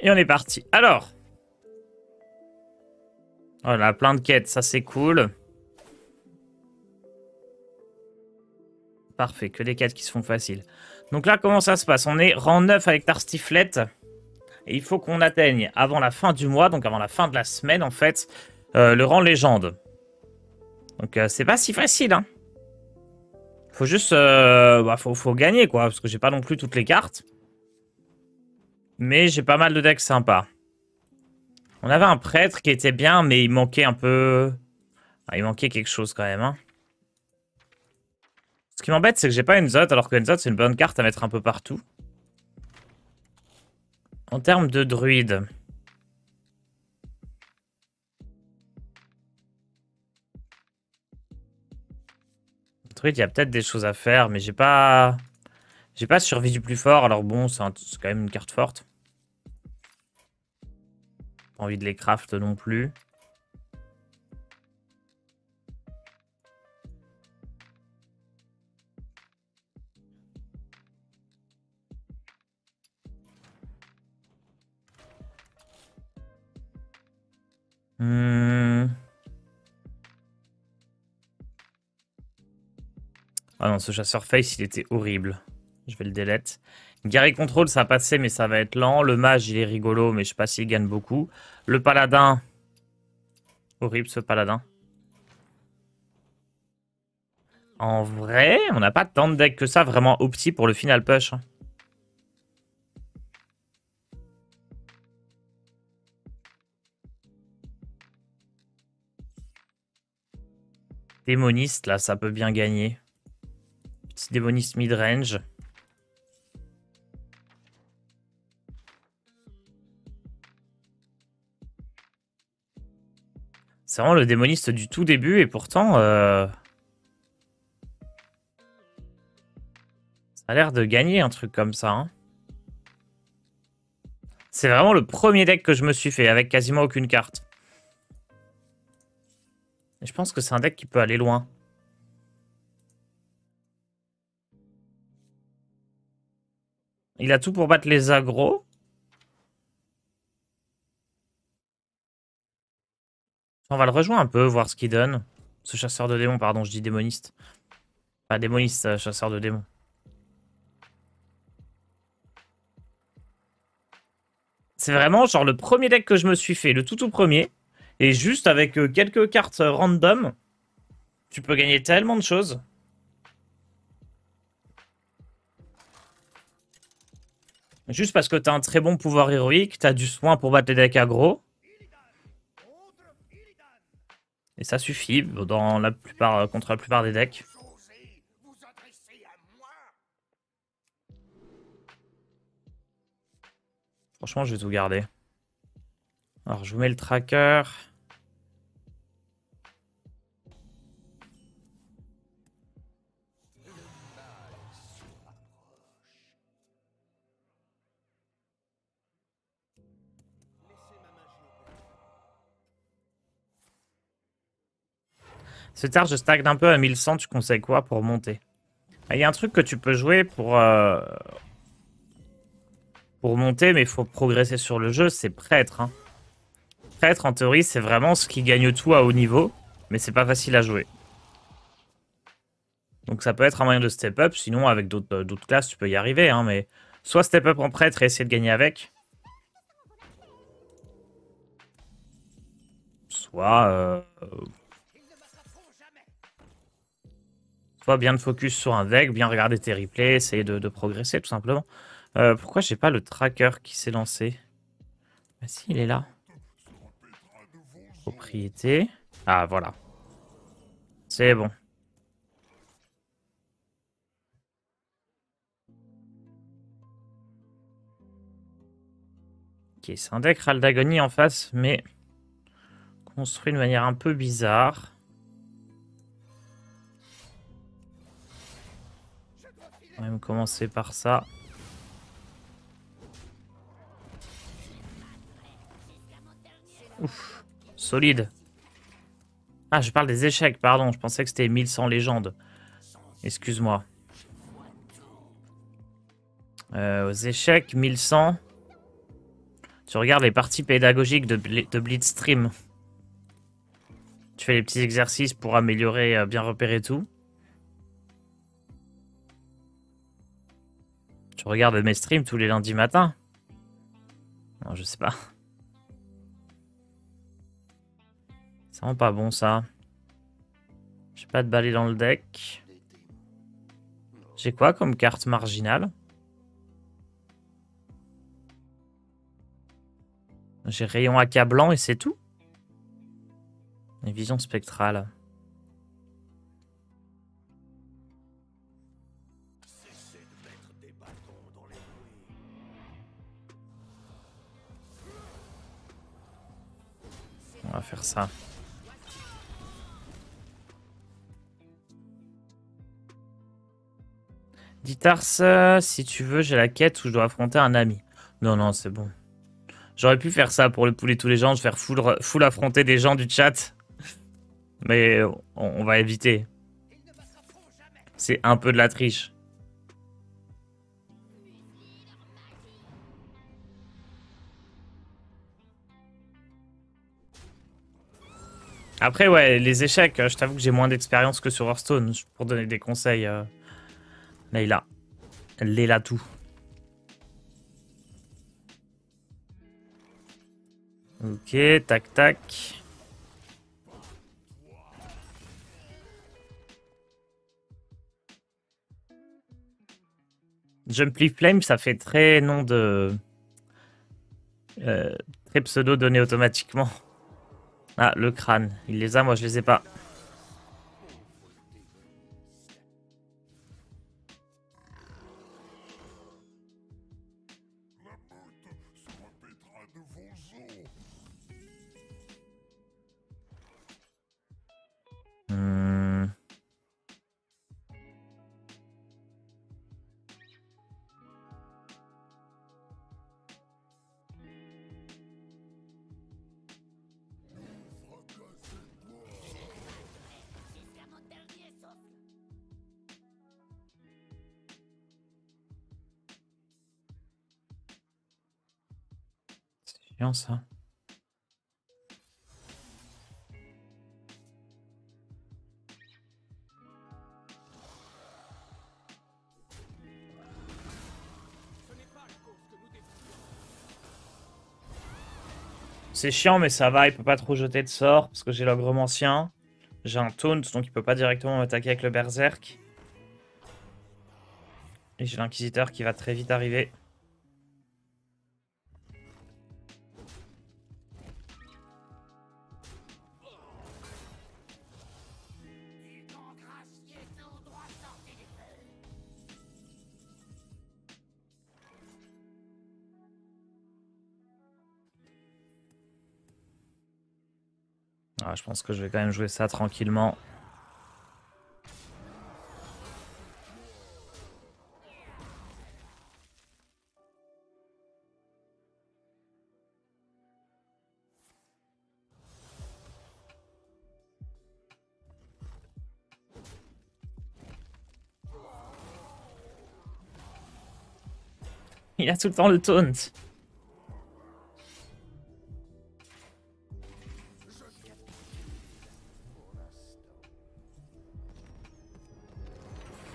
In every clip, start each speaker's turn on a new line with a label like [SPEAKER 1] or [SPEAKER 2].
[SPEAKER 1] Et on est parti. Alors. Voilà, plein de quêtes, ça c'est cool. Parfait, que des quêtes qui se font faciles. Donc là, comment ça se passe? On est rang 9 avec Tarstiflette. Et il faut qu'on atteigne avant la fin du mois, donc avant la fin de la semaine en fait, le rang légende. Donc c'est pas si facile, hein. Faut juste... faut gagner quoi, parce que j'ai pas non plus toutes les cartes. Mais j'ai pas mal de decks sympas. On avait un prêtre qui était bien, mais il manquait un peu... Ah, il manquait quelque chose quand même, hein. Ce qui m'embête, c'est que j'ai pas une Zot, alors que une Zot, c'est une bonne carte à mettre un peu partout. En termes de druide... Druide, il y a peut-être des choses à faire, mais j'ai pas... J'ai pas survie du plus fort, alors bon, c'est quand même une carte forte. Pas envie de les craft non plus. Ah non, ce chasseur face, il était horrible. Je vais le delete. Guerrier contrôle, ça a passé, mais ça va être lent. Le mage, il est rigolo, mais je sais pas s'il gagne beaucoup. Le paladin. Horrible, ce paladin. En vrai, on n'a pas tant de decks que ça, vraiment opti pour le final push. Démoniste, là, ça peut bien gagner. Petit démoniste mid-range. C'est vraiment le démoniste du tout début, et pourtant... ça a l'air de gagner un truc comme ça, hein. C'est vraiment le premier deck que je me suis fait, avec quasiment aucune carte. Et je pense que c'est un deck qui peut aller loin. Il a tout pour battre les agros. On va le rejoindre un peu, voir ce qu'il donne. Ce chasseur de démons, pardon, je dis démoniste. Pas démoniste, chasseur de démons. C'est vraiment genre le premier deck que je me suis fait, le tout premier. Et juste avec quelques cartes random, tu peux gagner tellement de choses. Juste parce que t'as un très bon pouvoir héroïque, t'as du soin pour battre les decks aggro. Et ça suffit dans la plupart, contre la plupart des decks. Franchement, je vais tout garder. Alors, je vous mets le tracker. Ce tard, je stagne un peu à 1100. Tu conseilles quoi pour monter? Il y a un truc que tu peux jouer pour monter, mais il faut progresser sur le jeu. C'est prêtre. Hein. Prêtre, en théorie, c'est vraiment ce qui gagne tout à haut niveau. Mais c'est pas facile à jouer. Donc ça peut être un moyen de step up. Sinon, avec d'autres classes, tu peux y arriver. Hein, mais soit step up en prêtre et essayer de gagner avec. Soit... Soit bien de focus sur un deck, bien regarder tes replays, essayer de progresser tout simplement. Pourquoi j'ai pas le tracker qui s'est lancé? Ah si, il est là. Propriété. Ah, voilà. C'est bon. Ok, c'est un deck Ral d'Agonie en face, mais construit de manière un peu bizarre. On va même commencer par ça. Ouf, solide. Ah, je parle des échecs, pardon. Je pensais que c'était 1100 légendes. Excuse-moi. Aux échecs, 1100. Tu regardes les parties pédagogiques de Blitzstream. Tu fais les petits exercices pour améliorer, bien repérer tout. Tu regardes mes streams tous les lundis matins. Non, je sais pas. C'est vraiment pas bon ça. J'ai pas de balai dans le deck. J'ai quoi comme carte marginale? J'ai rayon accablant et c'est tout. Et vision spectrale. On va faire ça. Ditars, si tu veux, j'ai la quête où je dois affronter un ami. Non, non, c'est bon. J'aurais pu faire ça pour le poulet tous les gens, faire full affronter des gens du chat. Mais on va éviter. C'est un peu de la triche. Après, ouais, les échecs, je t'avoue que j'ai moins d'expérience que sur Hearthstone pour donner des conseils. Leila. Leila tout. Ok, tac, tac. Jumply Flame, ça fait très nom de... très pseudo donné automatiquement. Ah, le crâne. Il les a, moi je les ai pas. Hmm. C'est chiant ça. C'est chiant, mais ça va. Il peut pas trop jeter de sort parce que j'ai l'ogre ancien. J'ai un taunt, donc il peut pas directement m'attaquer avec le berserk. Et j'ai l'inquisiteur qui va très vite arriver. Ah, je pense que je vais quand même jouer ça tranquillement. Il a tout le temps le taunt.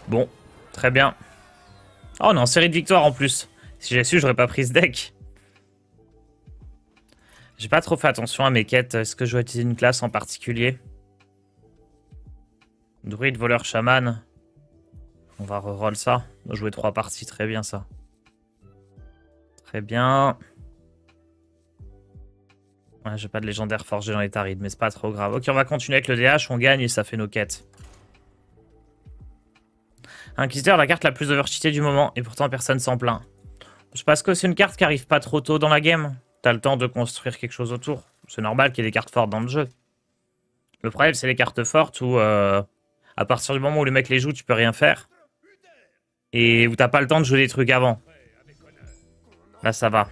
[SPEAKER 1] Bon, très bien. Oh, on est en série de victoires en plus. Si j'avais su, j'aurais pas pris ce deck. J'ai pas trop fait attention à mes quêtes. Est-ce que je dois utiliser une classe en particulier? Druide, voleur, chaman. On va reroll ça. On va jouer 3 parties, très bien ça. Très bien. Ouais, j'ai pas de légendaire forgé dans les tarides, mais c'est pas trop grave. Ok, on va continuer avec le DH, on gagne et ça fait nos quêtes. Inquisiteur, la carte la plus overcheatée du moment, et pourtant personne s'en plaint. C'est parce que c'est une carte qui arrive pas trop tôt dans la game. T'as le temps de construire quelque chose autour. C'est normal qu'il y ait des cartes fortes dans le jeu. Le problème, c'est les cartes fortes où, à partir du moment où le mec les joue, tu peux rien faire. Et où t'as pas le temps de jouer des trucs avant. Là, ça va.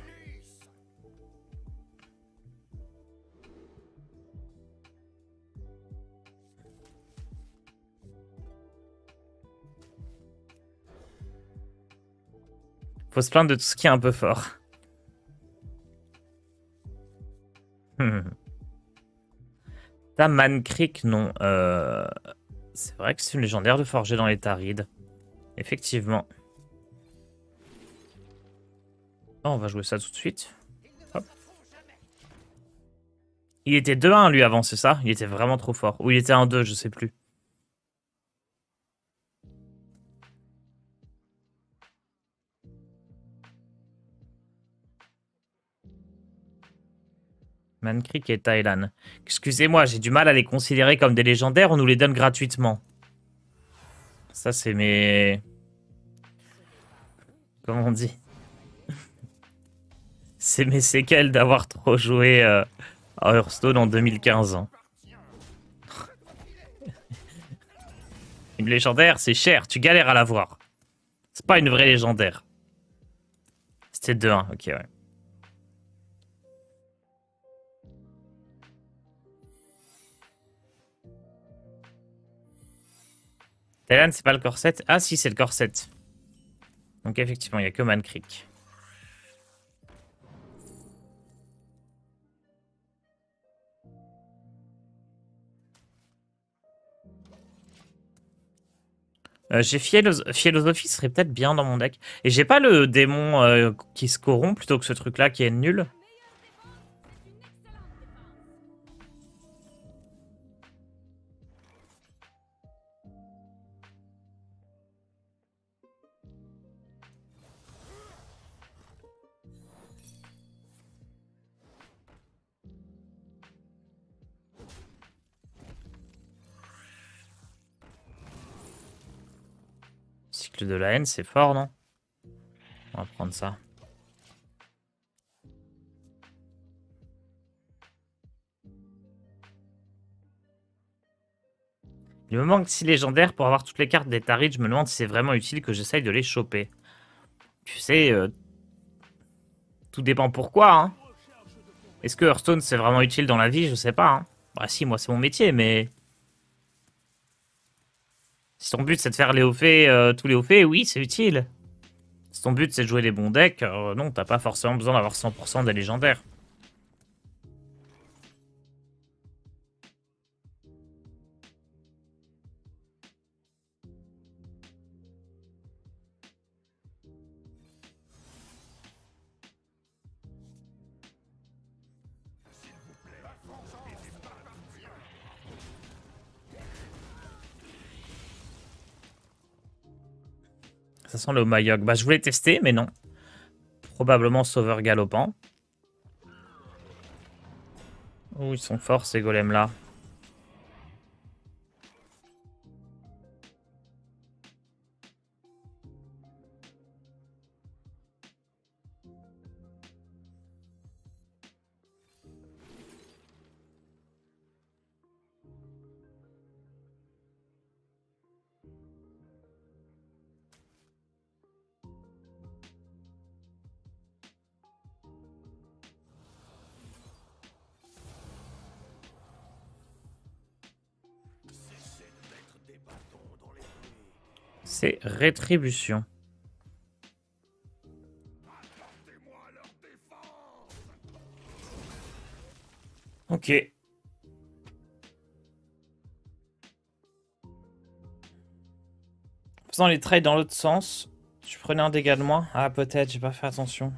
[SPEAKER 1] Faut se plaindre de tout ce qui est un peu fort. Taman Creek, non. C'est vrai que c'est une légendaire de forger dans les Tarides. Effectivement. Oh, on va jouer ça tout de suite. Hop. Il était 2-1 lui avant, c'est ça? Il était vraiment trop fort. Ou il était 1-2, je sais plus. Mankrik et Thailand. Excusez-moi, j'ai du mal à les considérer comme des légendaires, on nous les donne gratuitement. Ça, c'est mes... Comment on dit? C'est mes séquelles d'avoir trop joué à Hearthstone en 2015. Hein. Une légendaire, c'est cher, tu galères à l'avoir. C'est pas une vraie légendaire. C'était 2-1, ok, ouais. Thailand, c'est pas le corset. Ah si, c'est le corset. Donc effectivement, il n'y a que Mankrik. J'ai Philosophie serait peut-être bien dans mon deck. Et j'ai pas le démon qui se corrompt plutôt que ce truc-là qui est nul. Cycle de la haine, c'est fort, non? On va prendre ça. Il me manque 6 légendaires pour avoir toutes les cartes des Tarides. Je me demande si c'est vraiment utile que j'essaye de les choper. Tu sais, tout dépend pourquoi. Hein. Est-ce que Hearthstone c'est vraiment utile dans la vie? Je sais pas. Hein. Bah si, moi c'est mon métier, mais... Si ton but c'est de faire les hauts faits, tous les hauts faits, oui, c'est utile. Si ton but c'est de jouer les bons decks, non, t'as pas forcément besoin d'avoir 100% des légendaires. Ça sent le Mayog. Bah, je voulais tester, mais non. Probablement sauveur galopant. Oh, ils sont forts, ces golems-là. C'est rétribution. Ok. Faisant les trades dans l'autre sens, tu prenais un dégât de moins? Ah, peut-être, j'ai pas fait attention.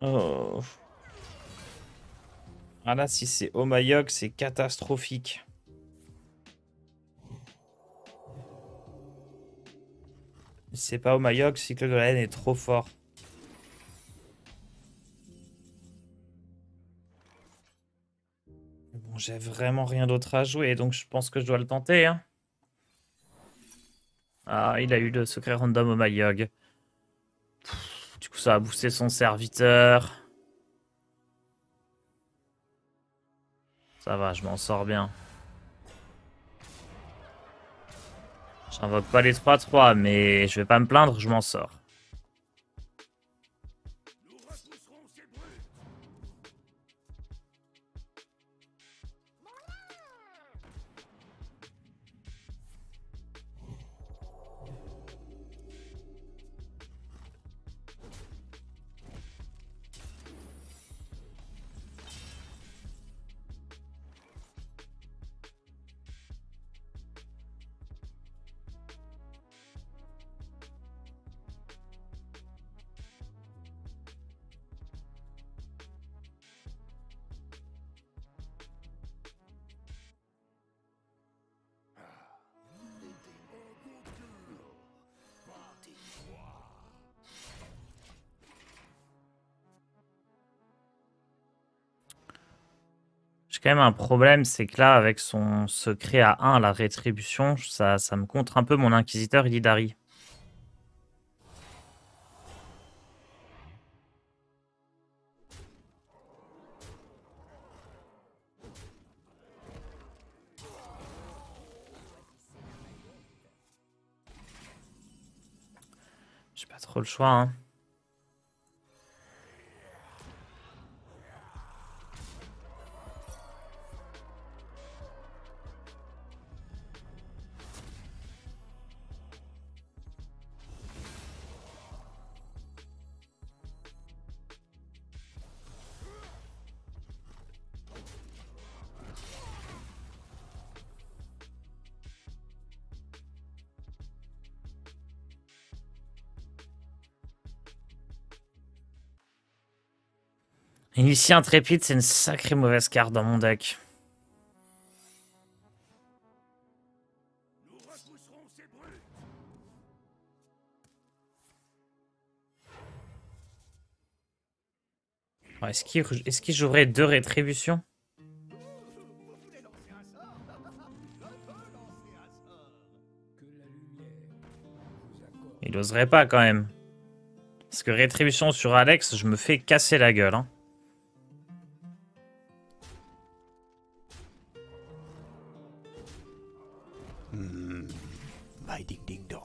[SPEAKER 1] Oh. Ah là, si c'est Omayog, c'est catastrophique. Si c'est pas Omayog, cycle de la haine est trop fort. Bon, j'ai vraiment rien d'autre à jouer, donc je pense que je dois le tenter. Hein. Ah, il a eu le secret random Omayog. Du coup, ça a boosté son serviteur. Ça va, je m'en sors bien. J'invoque pas les 3-3, mais je vais pas me plaindre, je m'en sors. quand même un problème, c'est que là, avec son secret à 1, la rétribution, ça me contre un peu mon inquisiteur Illidari. J'ai pas trop le choix, hein. Initié intrépide, c'est une sacrée mauvaise carte dans mon deck. Est-ce qu'il jouerait 2 rétributions? Il oserait pas quand même. Parce que rétribution sur Alex, je me fais casser la gueule, hein.
[SPEAKER 2] My ding ding dong.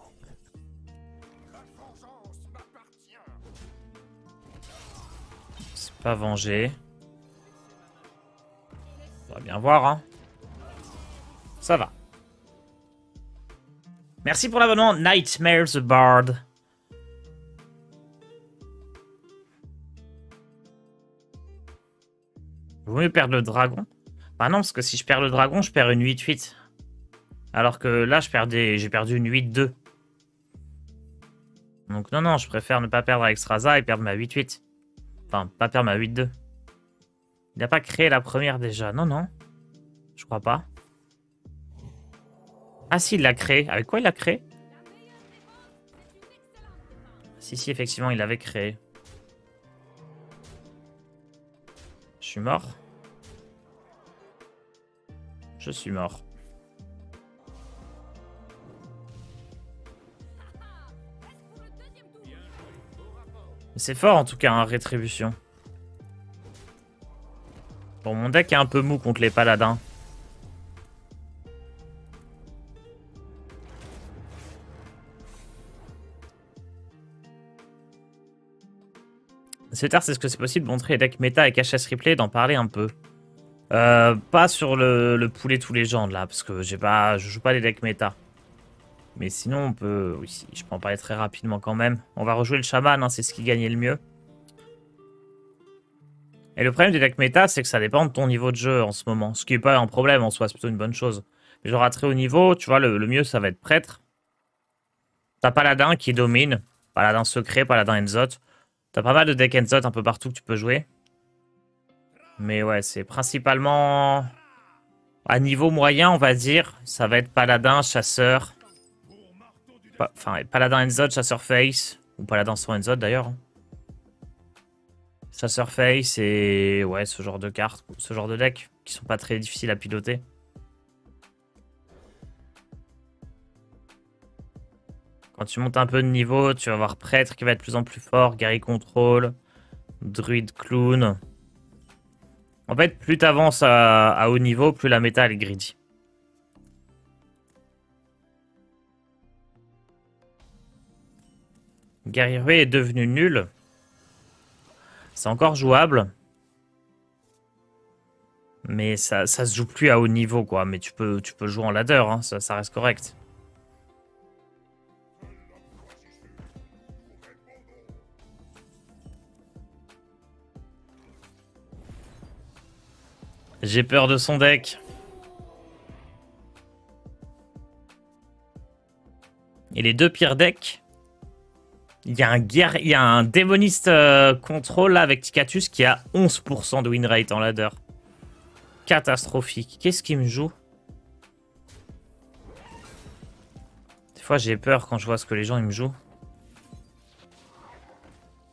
[SPEAKER 1] C'est pas vengé. On va bien voir, hein. Ça va. Merci pour l'abonnement, Nightmare the Bard. Vaut mieux perdre le dragon. Bah non, parce que si je perds le dragon, je perds une 8-8. Alors que là, j'ai perdu une 8-2. Donc non, je préfère ne pas perdre avec Straza et perdre ma 8-8. Enfin, pas perdre ma 8-2. Il n'a pas créé la première déjà. Non. Je crois pas. Ah si, il l'a créé. Avec quoi il l'a créé? Si, effectivement, il l'avait créé. Je suis mort. Je suis mort. C'est fort en tout cas, hein, rétribution. Bon, mon deck est un peu mou contre les paladins. C'est tard, c'est ce que c'est possible de montrer les decks méta et HS replay, d'en parler un peu. Pas sur le poulet tous les gens là, parce que je joue pas les decks méta. Mais sinon, on peut... Oui, je peux en parler très rapidement quand même. On va rejouer le chaman, hein, c'est ce qui gagnait le mieux. Et le problème des decks méta, c'est que ça dépend de ton niveau de jeu en ce moment. Ce qui n'est pas un problème en soi, c'est plutôt une bonne chose. Mais genre à très haut niveau, tu vois, le mieux, ça va être prêtre. T'as paladin qui domine. Paladin secret, paladin Enzot. T'as pas mal de decks Enzot un peu partout que tu peux jouer. Mais ouais, c'est principalement... À niveau moyen, on va dire, ça va être paladin, chasseur... Enfin, paladin Enzot, chasseur face, ou paladin sans Enzot d'ailleurs. Hein. Chasseur face et ouais, ce genre de cartes, ce genre de deck qui sont pas très difficiles à piloter. Quand tu montes un peu de niveau, tu vas avoir prêtre qui va être de plus en plus fort, guerrier contrôle, druide clown. En fait, plus tu avances à haut niveau, plus la méta elle est greedy. Guerrier est devenu nul. C'est encore jouable. Mais ça se joue plus à haut niveau, quoi. Mais tu peux jouer en ladder, hein. Ça reste correct. J'ai peur de son deck. Et les deux pires decks... Il y a un démoniste contrôle là, avec Tikatus qui a 11% de win rate en ladder. Catastrophique. Qu'est-ce qu'il me joue? Des fois j'ai peur quand je vois ce que les gens ils me jouent.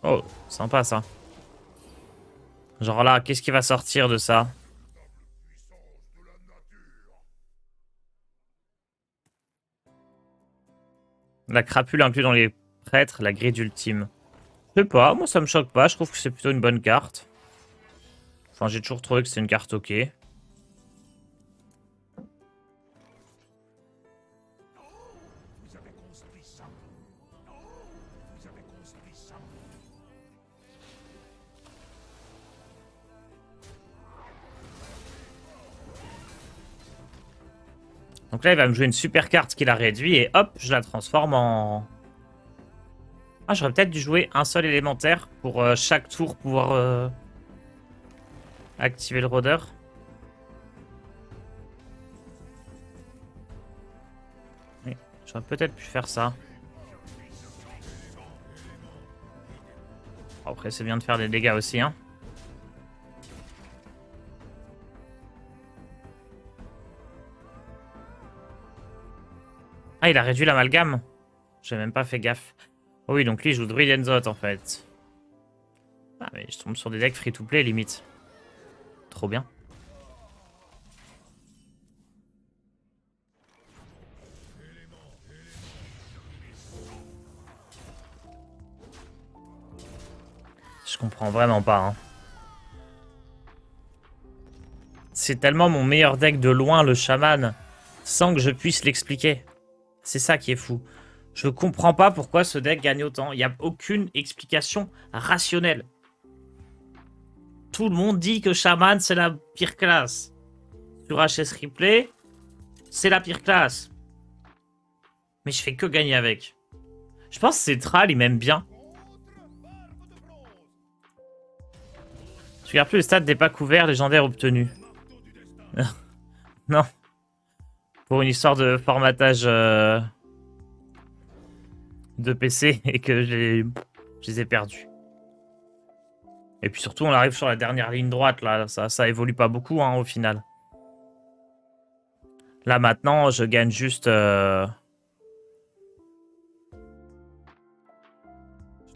[SPEAKER 1] Oh, sympa ça. Genre là, qu'est-ce qui va sortir de ça? La crapule inclue dans les prêtres, la grille ultime. Je sais pas, moi ça me choque pas, je trouve que c'est plutôt une bonne carte. Enfin, j'ai toujours trouvé que c'est une carte ok. Donc là, il va me jouer une super carte qu'il a réduit et hop, je la transforme en... Ah, j'aurais peut-être dû jouer un seul élémentaire pour chaque tour pouvoir activer le rôdeur. Oui, j'aurais peut-être pu faire ça. Après, c'est bien de faire des dégâts aussi, hein. Ah, il a réduit l'amalgame. J'ai même pas fait gaffe. Oh oui, donc lui, il joue Druid Enzot, en fait. Ah, mais je tombe sur des decks free-to-play, limite. Trop bien. Je comprends vraiment pas, hein. C'est tellement mon meilleur deck de loin, le chaman, sans que je puisse l'expliquer. C'est ça qui est fou. Je comprends pas pourquoi ce deck gagne autant. Il n'y a aucune explication rationnelle. Tout le monde dit que Shaman, c'est la pire classe. Sur HS Replay, c'est la pire classe. Mais je fais que gagner avec. Je pense que Cetral, il m'aime bien. Je regarde plus les stats des packs couverts légendaires obtenus. Non. Pour une histoire de formatage de PC et que je les ai perdus. Et puis surtout, on arrive sur la dernière ligne droite, là. Ça évolue pas beaucoup, hein, au final. Là, maintenant, je gagne juste... Je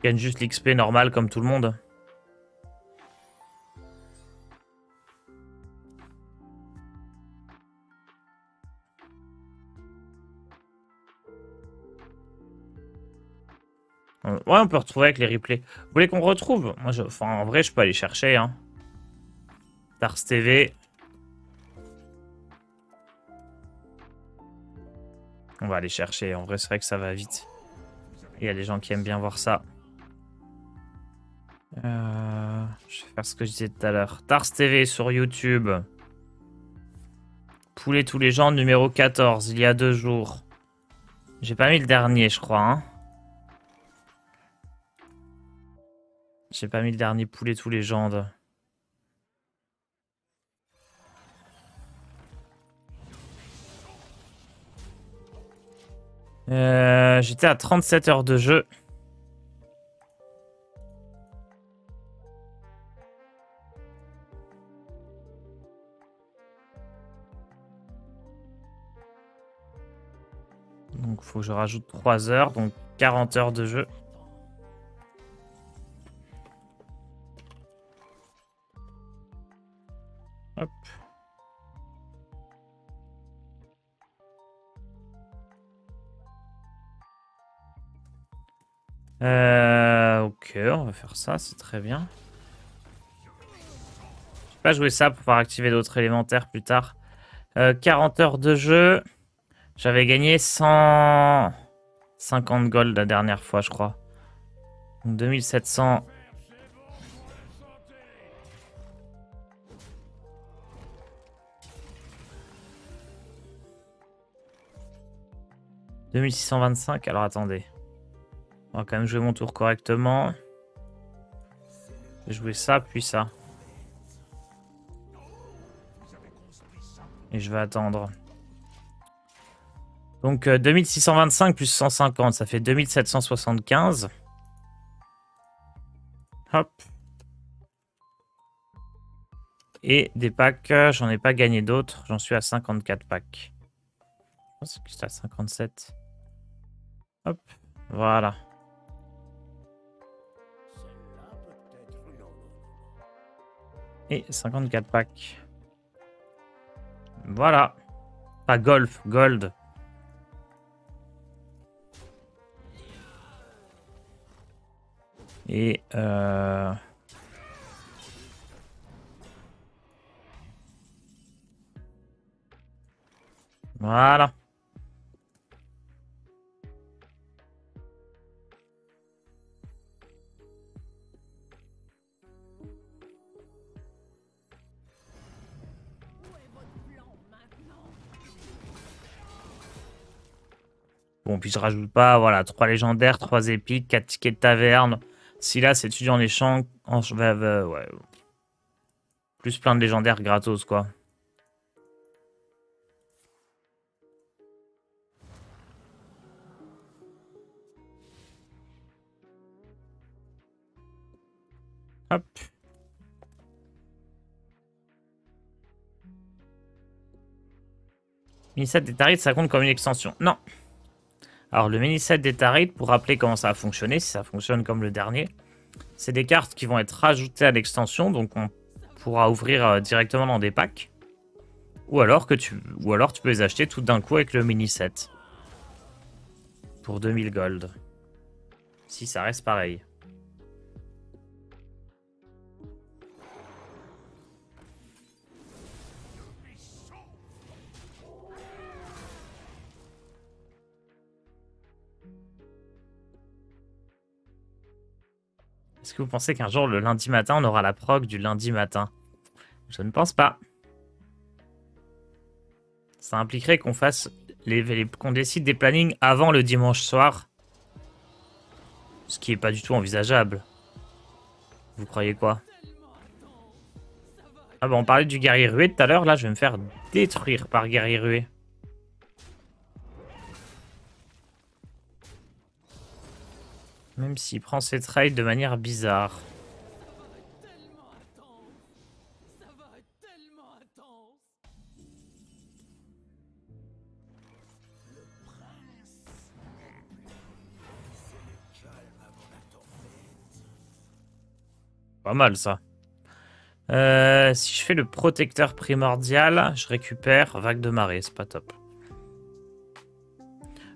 [SPEAKER 1] gagne juste l'XP normal, comme tout le monde. Ouais, on peut retrouver avec les replays. Vous voulez qu'on retrouve? Moi, enfin, en vrai, je peux aller chercher, hein. Tars TV. On va aller chercher. En vrai, c'est vrai que ça va vite. Il y a des gens qui aiment bien voir ça. Je vais faire ce que je disais tout à l'heure. Tars TV sur YouTube. Poulet tous les gens, numéro 14, il y a 2 jours. J'ai pas mis le dernier, je crois, hein. J'ai pas mis le dernier poulet tous les légendes. J'étais à 37 heures de jeu. Donc faut que je rajoute 3 heures, donc 40 heures de jeu. Hop. Ok, on va faire ça, c'est très bien. Je vais pas jouer ça pour pouvoir activer d'autres élémentaires plus tard. 40 heures de jeu. J'avais gagné 150 gold la dernière fois, je crois. Donc 2700. « 2625, alors attendez. On va quand même jouer mon tour correctement. Je vais jouer ça, puis ça. Et je vais attendre. Donc 2625 plus 150, ça fait 2775. Hop. Et des packs, j'en ai pas gagné d'autres. J'en suis à 54 packs. Je pense que c'est à 57. Hop, voilà. Et 54 packs. Voilà. Pas golf, gold. Et voilà. Bon, puis je rajoute pas, voilà, 3 légendaires, 3 épiques, 4 tickets de taverne. Si là, c'est étudiant en échange, ouais. Plus plein de légendaires gratos, quoi. Hop. Mini-set des Tarites, ça compte comme une extension. Non. Alors, le mini-set des Tarites, pour rappeler comment ça a fonctionné, si ça fonctionne comme le dernier, c'est des cartes qui vont être rajoutées à l'extension, donc on pourra ouvrir directement dans des packs. Ou alors tu peux les acheter tout d'un coup avec le mini-set. Pour 2000 gold. Si ça reste pareil. Est-ce que vous pensez qu'un jour, le lundi matin, on aura la prog du lundi matin? Je ne pense pas. Ça impliquerait qu'on fasse qu'on décide des plannings avant le dimanche soir. Ce qui est pas du tout envisageable. Vous croyez quoi? Ah bah on parlait du guerrier rué tout à l'heure. Là, je vais me faire détruire par guerrier rué. Même s'il prend ses trades de manière bizarre. Pas mal ça. Si je fais le protecteur primordial, je récupère vague de marée. C'est pas top.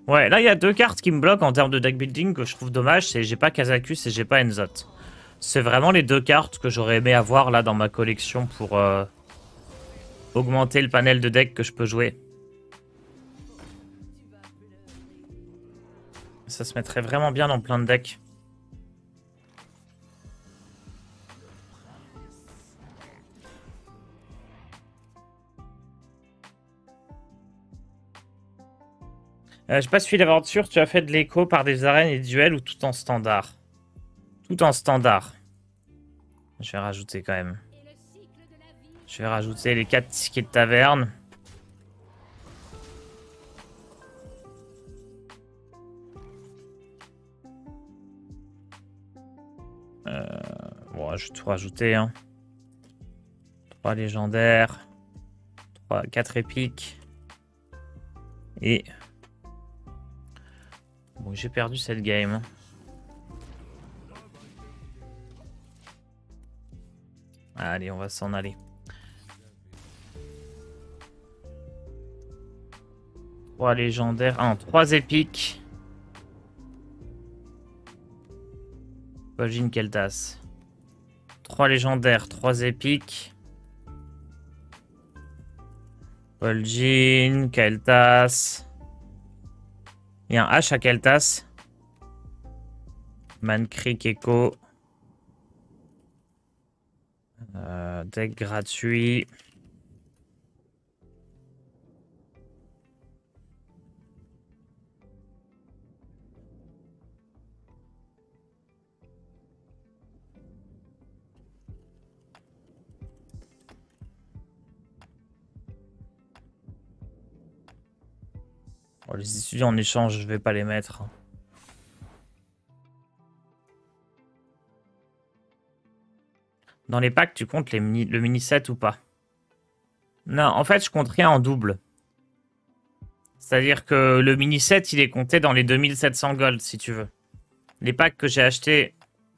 [SPEAKER 1] Ouais, là il y a 2 cartes qui me bloquent en termes de deck building que je trouve dommage. C'est j'ai pas Kazakus et j'ai pas Enzot. C'est vraiment les 2 cartes que j'aurais aimé avoir là dans ma collection pour augmenter le panel de deck que je peux jouer. Ça se mettrait vraiment bien dans plein de decks. J'ai pas suivi l'aventure, tu as fait de l'écho par des arènes et des duels ou tout en standard? Tout en standard. Je vais rajouter quand même. Je vais rajouter les 4 tickets de taverne. Bon, je vais tout rajouter. Hein. 3 légendaires. 4 épiques. Et... Bon, j'ai perdu cette game. Allez, on va s'en aller. Trois légendaires. Ah non, 3 épiques. Vol'jin Keltas. 3 légendaires, 3 épiques. Vol'jin, Keltas. Il y a un H à Keltas. Mankrik Echo. Deck gratuit. Oh, les étudiants en échange, je vais pas les mettre. Dans les packs, tu comptes le mini-set ou pas? Non, en fait, je compte rien en double. C'est-à-dire que le mini-set, il est compté dans les 2700 gold, si tu veux. Les packs que j'ai achetés...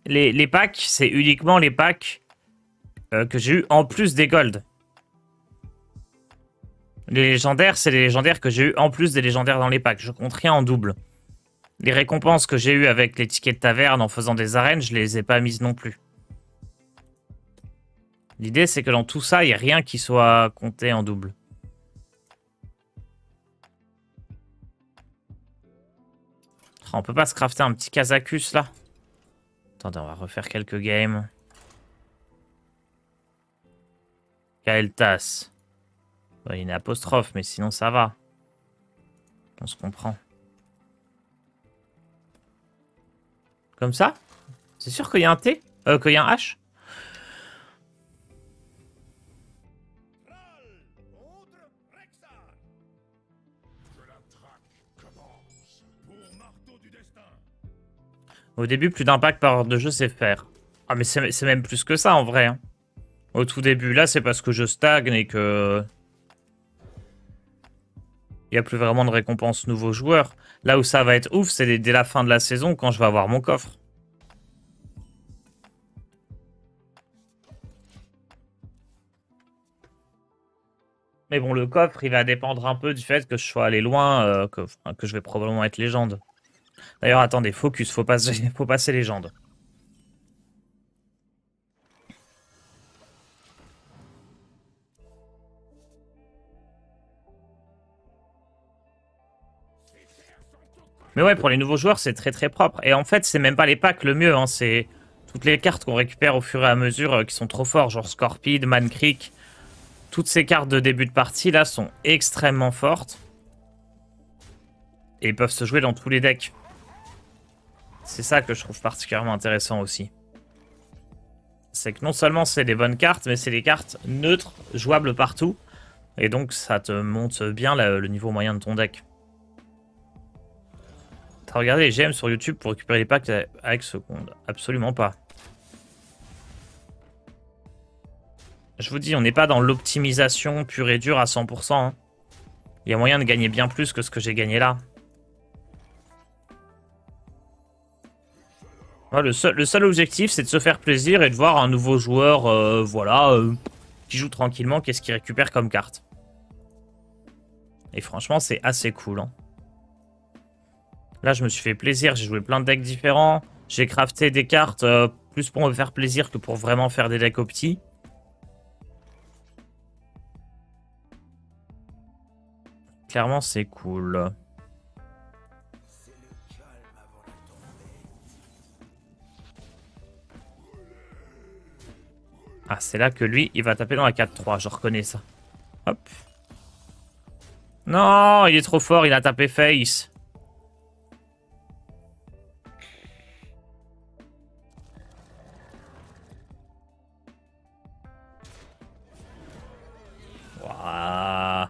[SPEAKER 1] Les packs, c'est uniquement les packs que j'ai eu en plus des gold. Les légendaires, c'est les légendaires que j'ai eu en plus des légendaires dans les packs. Je compte rien en double. Les récompenses que j'ai eues avec les tickets de taverne en faisant des arènes, je les ai pas mises non plus. L'idée, c'est que dans tout ça, il n'y a rien qui soit compté en double. Oh, on peut pas se crafter un petit Kazakus, là? Attendez, on va refaire quelques games. Kael'thas. Bon, il y a une apostrophe, mais sinon ça va. On se comprend. Comme ça? C'est sûr qu'il y a un T? Qu'il y a un H? Au début, plus d'impact par heure de jeu, c'est faire. Ah, mais c'est même plus que ça, en vrai. Hein. Au tout début, là, c'est parce que je stagne et que... Il n'y a plus vraiment de récompense nouveaux joueurs. Là où ça va être ouf, c'est dès la fin de la saison, quand je vais avoir mon coffre. Mais bon, le coffre, il va dépendre un peu du fait que je sois allé loin, que je vais probablement être légende. D'ailleurs, attendez, focus, faut passer légende. Mais ouais, pour les nouveaux joueurs, c'est très très propre. Et en fait, c'est même pas les packs le mieux, hein, c'est toutes les cartes qu'on récupère au fur et à mesure qui sont trop forts, genre Scorpide, Man Creek. Toutes ces cartes de début de partie là sont extrêmement fortes. Et peuvent se jouer dans tous les decks. C'est ça que je trouve particulièrement intéressant aussi. C'est que non seulement c'est des bonnes cartes, mais c'est des cartes neutres, jouables partout. Et donc ça te monte bien le niveau moyen de ton deck. T'as regardé les GM sur YouTube pour récupérer les packs avec seconde? Absolument pas. Je vous dis, on n'est pas dans l'optimisation pure et dure à 100%. Hein. Il y a moyen de gagner bien plus que ce que j'ai gagné là. Ouais, le seul objectif, c'est de se faire plaisir et de voir un nouveau joueur, qui joue tranquillement, qu'est-ce qu'il récupère comme carte. Et franchement, c'est assez cool. Hein. Là, je me suis fait plaisir, j'ai joué plein de decks différents. J'ai crafté des cartes plus pour me faire plaisir que pour vraiment faire des decks opti. Clairement, c'est cool. Ah, c'est là que lui, il va taper dans la 4-3. Je reconnais ça. Hop. Non, il est trop fort, il a tapé face. Waouh.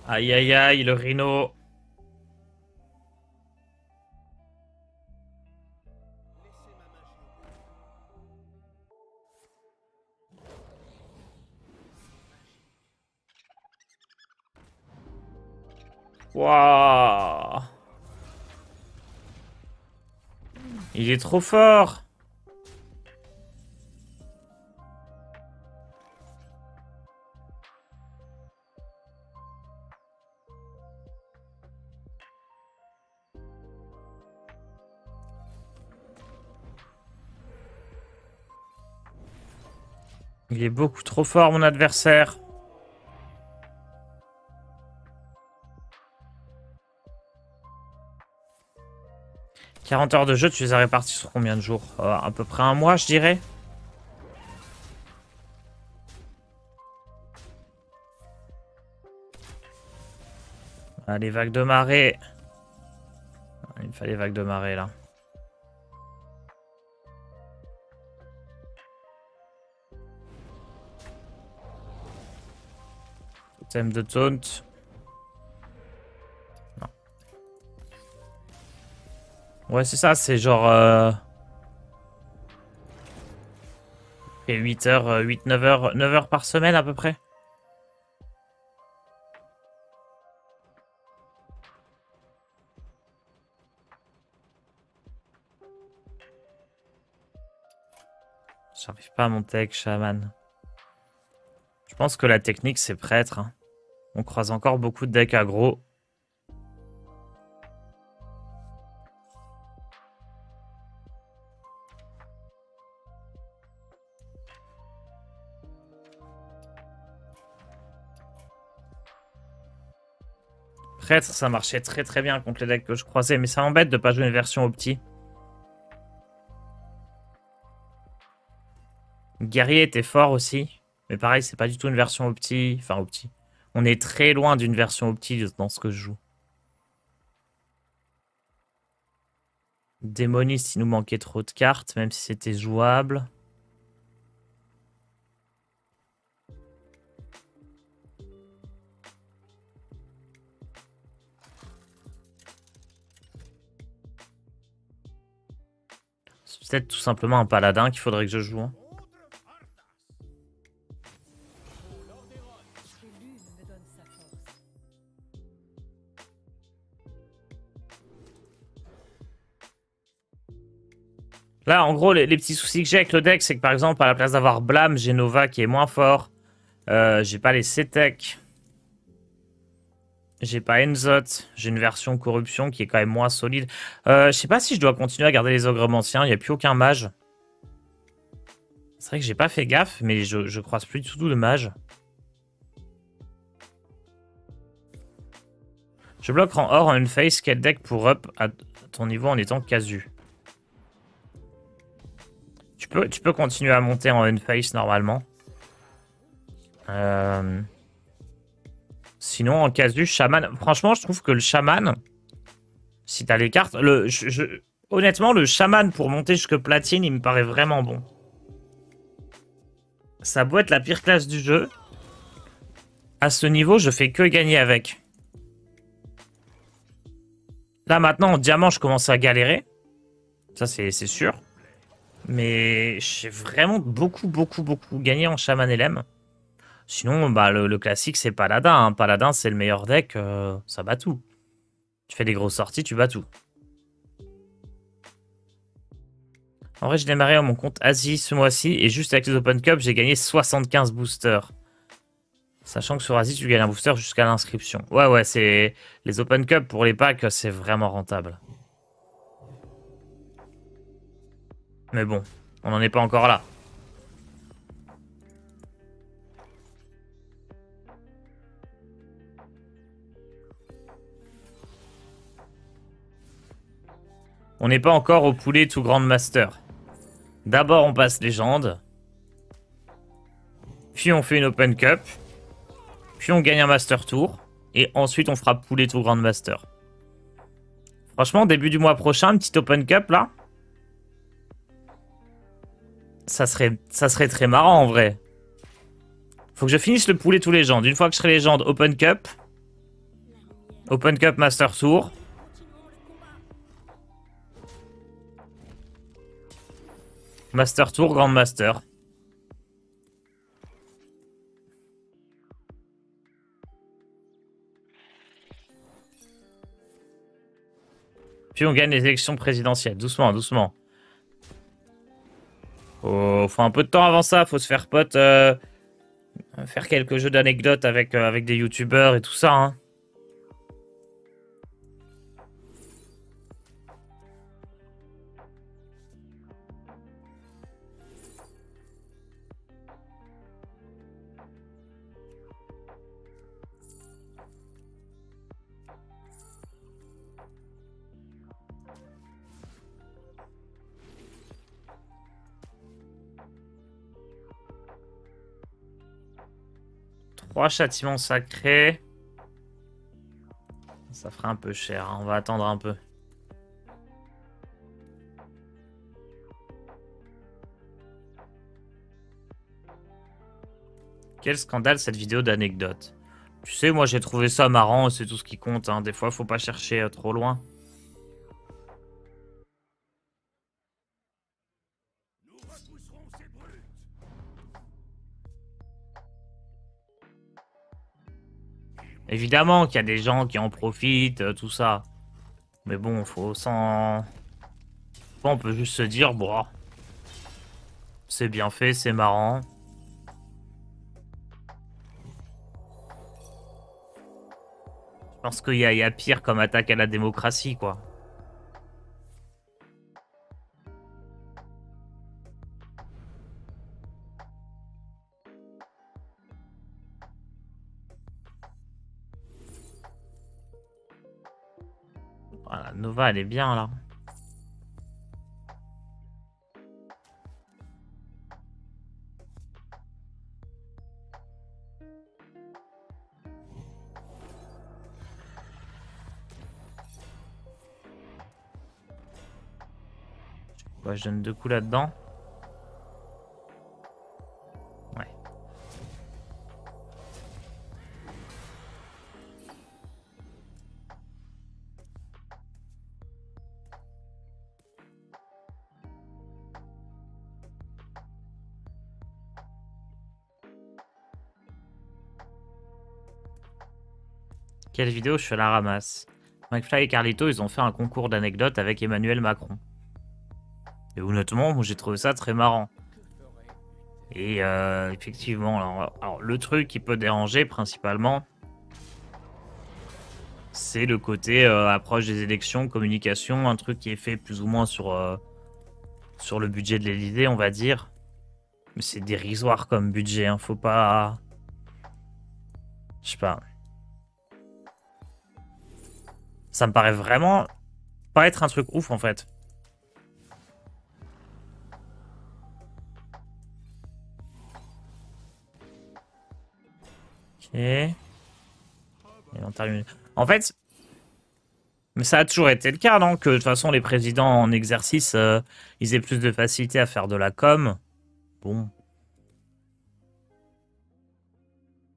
[SPEAKER 1] Aïe, aïe, aïe, le rhino. Waouh. Il est trop fort. Il est beaucoup trop fort, mon adversaire. « 40 heures de jeu, tu les as répartis sur combien de jours? À peu près un mois, je dirais. Allez, vagues de marée. Il me fallait vagues de marée, là. Thème de taunt. Non. Ouais, c'est ça, c'est genre... Et 8 heures, 8, 9 heures par semaine à peu près. J'arrive pas à monter avec Shaman. Je pense que la technique, c'est prêtre. Hein. On croise encore beaucoup de decks aggro. Prêtre, ça marchait très très bien contre les decks que je croisais, mais ça m'embête de pas jouer une version opti. Guerrier était fort aussi, mais pareil, c'est pas du tout une version opti. Enfin, opti. On est très loin d'une version opti dans ce que je joue. Démoniste, il nous manquait trop de cartes, même si c'était jouable. C'est peut-être tout simplement un paladin qu'il faudrait que je joue. Hein. Là, en gros, les petits soucis que j'ai avec le deck, c'est que par exemple, à la place d'avoir Blam, j'ai Nova qui est moins fort. J'ai pas les CTEC. J'ai pas Enzot. J'ai une version corruption qui est quand même moins solide. Je sais pas si je dois continuer à garder les ogres anciens. Il n'y a plus aucun mage. C'est vrai que j'ai pas fait gaffe, mais je croise plus du tout de mage. Je bloque rang or en une phase. Quel deck pour up à ton niveau en étant casu? Tu peux continuer à monter en une phase normalement. Sinon, en casu, chaman. Franchement, je trouve que le chaman, si t'as les cartes. Honnêtement, le chaman pour monter jusque platine, il me paraît vraiment bon. Ça a beau être la pire classe du jeu. À ce niveau, je fais que gagner avec. Là, maintenant, en diamant, je commence à galérer. Ça, c'est sûr. Mais j'ai vraiment beaucoup gagné en chaman LM. Sinon, bah, le classique, c'est Paladin. Hein. Paladin, c'est le meilleur deck. Ça bat tout. Tu fais des grosses sorties, tu bats tout. En vrai, j'ai démarré mon compte Asie ce mois-ci. Et juste avec les Open Cup, j'ai gagné 75 boosters. Sachant que sur Asie, tu gagnes un booster jusqu'à l'inscription. Ouais, c'est... Les Open Cup pour les packs, c'est vraiment rentable. Mais bon, on n'en est pas encore là. On n'est pas encore au poulet tout Grand Master. D'abord, on passe légende. Puis on fait une Open Cup. Puis on gagne un Master Tour. Et ensuite, on fera poulet tout Grand Master. Franchement, début du mois prochain, une petite Open Cup, là. Ça serait très marrant, en vrai. Faut que je finisse le poulet tout légende. Une fois que je serai légende, Open Cup. Open Cup Master Tour. Master Tour, Grand Master. Puis on gagne les élections présidentielles. Doucement, doucement. Faut un peu de temps avant ça. Faut se faire pote. Faire quelques jeux d'anecdotes avec des youtubeurs et tout ça. Hein. Trois châtiments sacrés. Ça ferait un peu cher. Hein. On va attendre un peu. Quel scandale cette vidéo d'anecdote. Tu sais, moi j'ai trouvé ça marrant, c'est tout ce qui compte. Hein. Des fois, faut pas chercher trop loin. Évidemment qu'il y a des gens qui en profitent, tout ça. Mais bon, faut sans... On peut juste se dire, bon, c'est bien fait, c'est marrant. pense qu'il y a pire comme attaque à la démocratie, quoi. Voilà, Nova, elle est bien, là. Ouais, je donne 2 coups là-dedans. Ouais. Quelle vidéo je fais la ramasse. McFly et Carlito, ils ont fait un concours d'anecdotes avec Emmanuel Macron. Et honnêtement, moi j'ai trouvé ça très marrant. Et effectivement, alors, le truc qui peut déranger principalement, c'est le côté approche des élections, communication, un truc qui est fait plus ou moins sur le budget de l'Élysée, on va dire. Mais c'est dérisoire comme budget, hein, faut pas... Je sais pas. Ça me paraît vraiment pas être un truc ouf en fait. Ok. Et on termine. En fait, mais ça a toujours été le cas, non? Que de toute façon, les présidents en exercice, ils aient plus de facilité à faire de la com. Bon.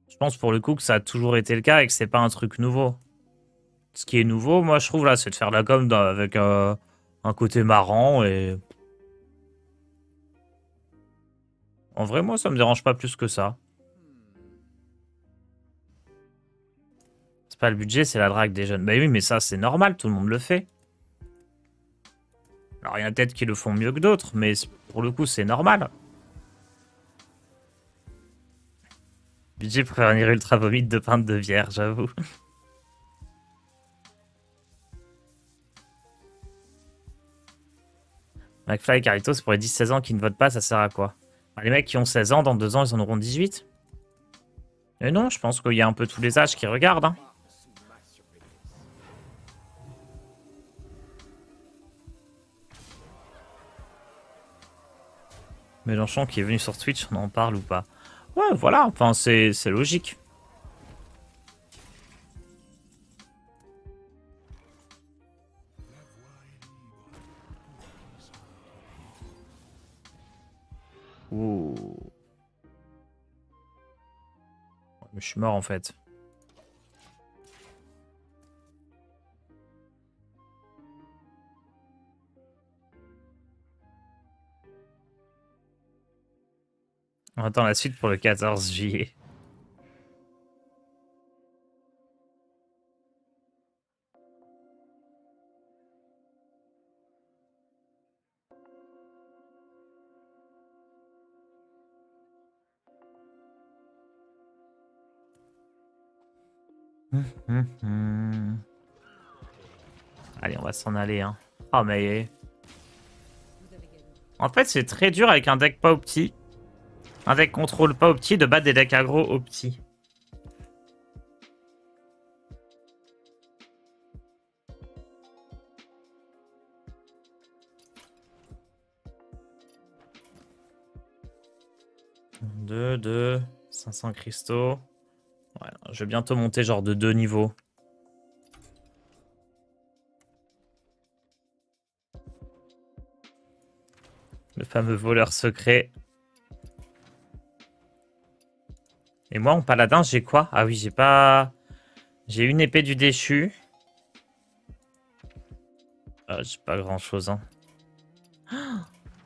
[SPEAKER 1] Je pense pour le coup que ça a toujours été le cas et que c'est pas un truc nouveau. Ce qui est nouveau, moi, je trouve, là, c'est de faire de la com avec un côté marrant et... En vrai, moi, ça me dérange pas plus que ça. C'est pas le budget, c'est la drague des jeunes. Bah oui, mais ça, c'est normal, tout le monde le fait. Alors, il y en a peut-être qui le font mieux que d'autres, mais pour le coup, c'est normal. Budget pour faire un ultra vomite de pinte de bière, j'avoue. McFly et Carlito, c'est pour les 10-16 ans qui ne votent pas, ça sert à quoi? Les mecs qui ont 16 ans, dans 2 ans, ils en auront 18. Et non, je pense qu'il y a un peu tous les âges qui regardent. Hein. Mélenchon qui est venu sur Twitch, on en parle ou pas? Ouais, voilà, enfin, c'est logique. Ouh. Je suis mort en fait. On attend la suite pour le 14 juillet. Allez, on va s'en aller. Hein. Oh, mais... En fait, c'est très dur avec un deck pas opti. Un deck contrôle pas opti de battre des decks aggro opti. Deux, 500 cristaux. Ouais, je vais bientôt monter genre de 2 niveaux. Le fameux voleur secret. Et moi, en paladin, j'ai quoi? Ah oui, j'ai pas... J'ai une épée du déchu. J'ai pas grand-chose, hein.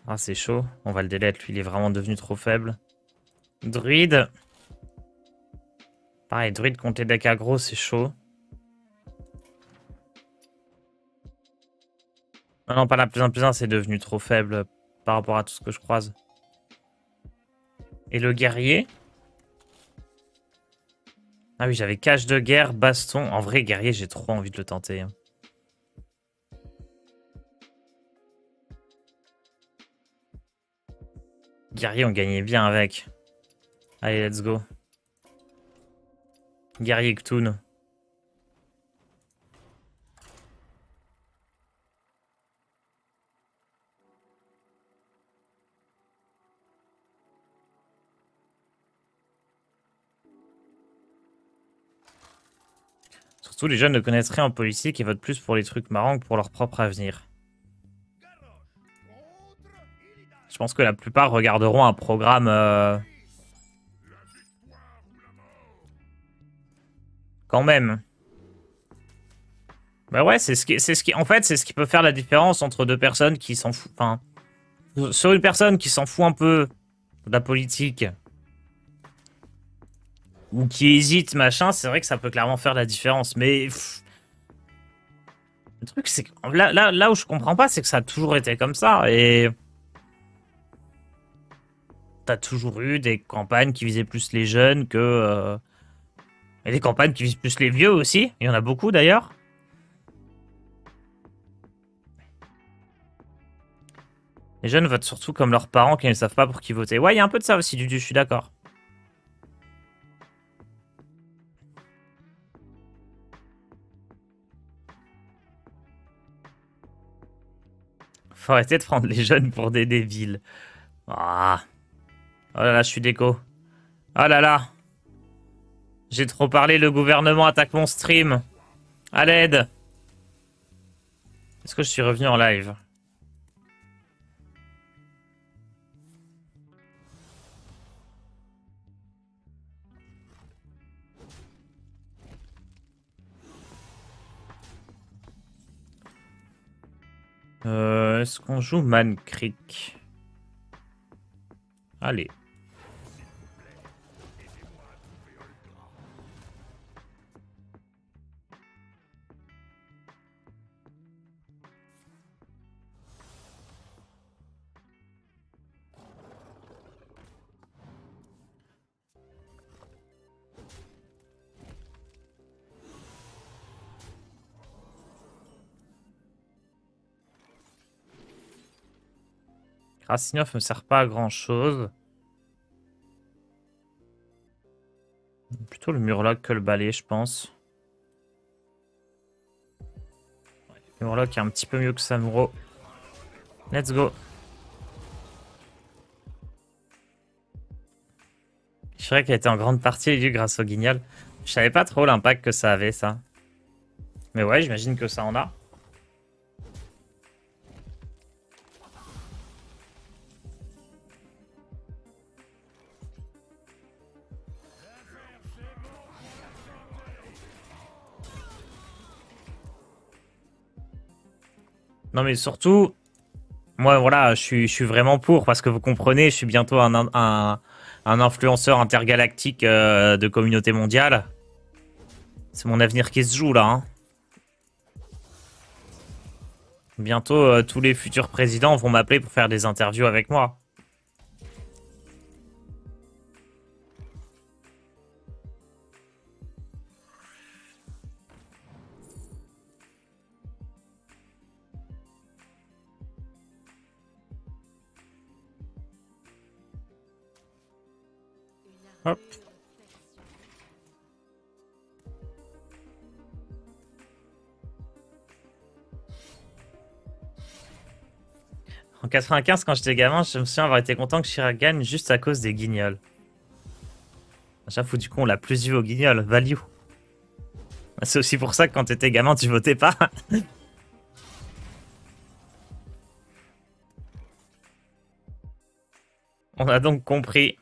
[SPEAKER 1] Ah, c'est chaud. On va le delete, lui, il est vraiment devenu trop faible. Druide. Pareil, druide contre les decks aggro, c'est chaud. Non, non, pas la plus 1, c'est devenu trop faible par rapport à tout ce que je croise. Et le guerrier? Ah oui, j'avais cage de guerre, baston. En vrai, guerrier, j'ai trop envie de le tenter, hein. Guerrier, on gagnait bien avec. Allez, let's go. Guerrier Ktoon. Surtout, les jeunes ne connaissent rien en politique et votent plus pour les trucs marrants que pour leur propre avenir. Je pense que la plupart regarderont un programme... Quand même. Bah ouais, en fait, c'est ce qui peut faire la différence entre deux personnes qui s'en foutent. Enfin, sur une personne qui s'en fout un peu de la politique ou qui hésite, machin, c'est vrai que ça peut clairement faire la différence. Mais le truc, c'est que là où je comprends pas, c'est que ça a toujours été comme ça. Et t'as toujours eu des campagnes qui visaient plus les jeunes que... Et des campagnes qui visent plus les vieux aussi. Il y en a beaucoup d'ailleurs. Les jeunes votent surtout comme leurs parents quand ils ne savent pas pour qui voter. Ouais, il y a un peu de ça aussi, Dudu, je suis d'accord. Faut arrêter de prendre les jeunes pour des débiles. Ah. Oh là là, je suis déco. Oh là là. J'ai trop parlé, le gouvernement attaque mon stream. À l'aide. Est-ce que je suis revenu en live? Est-ce qu'on joue Man Creek? Allez. Krasinov me sert pas à grand chose. Plutôt le Murloc que le balai, je pense. Le Murloc est un petit peu mieux que Samuro. Let's go. Shrek a été en grande partie élu grâce au Guignol. Je savais pas trop l'impact que ça avait, ça. Mais ouais, j'imagine que ça en a. Non mais surtout, moi voilà, je suis vraiment pour, parce que vous comprenez, je suis bientôt un influenceur intergalactique de communauté mondiale. C'est mon avenir qui se joue là, hein. Bientôt, tous les futurs présidents vont m'appeler pour faire des interviews avec moi. Hop. En 95, quand j'étais gamin, je me souviens avoir été content que Chirac gagne juste à cause des guignols. J'avoue, du coup, on l'a plus vu aux guignols. Value. C'est aussi pour ça que quand t'étais gamin, tu votais pas. On a donc compris.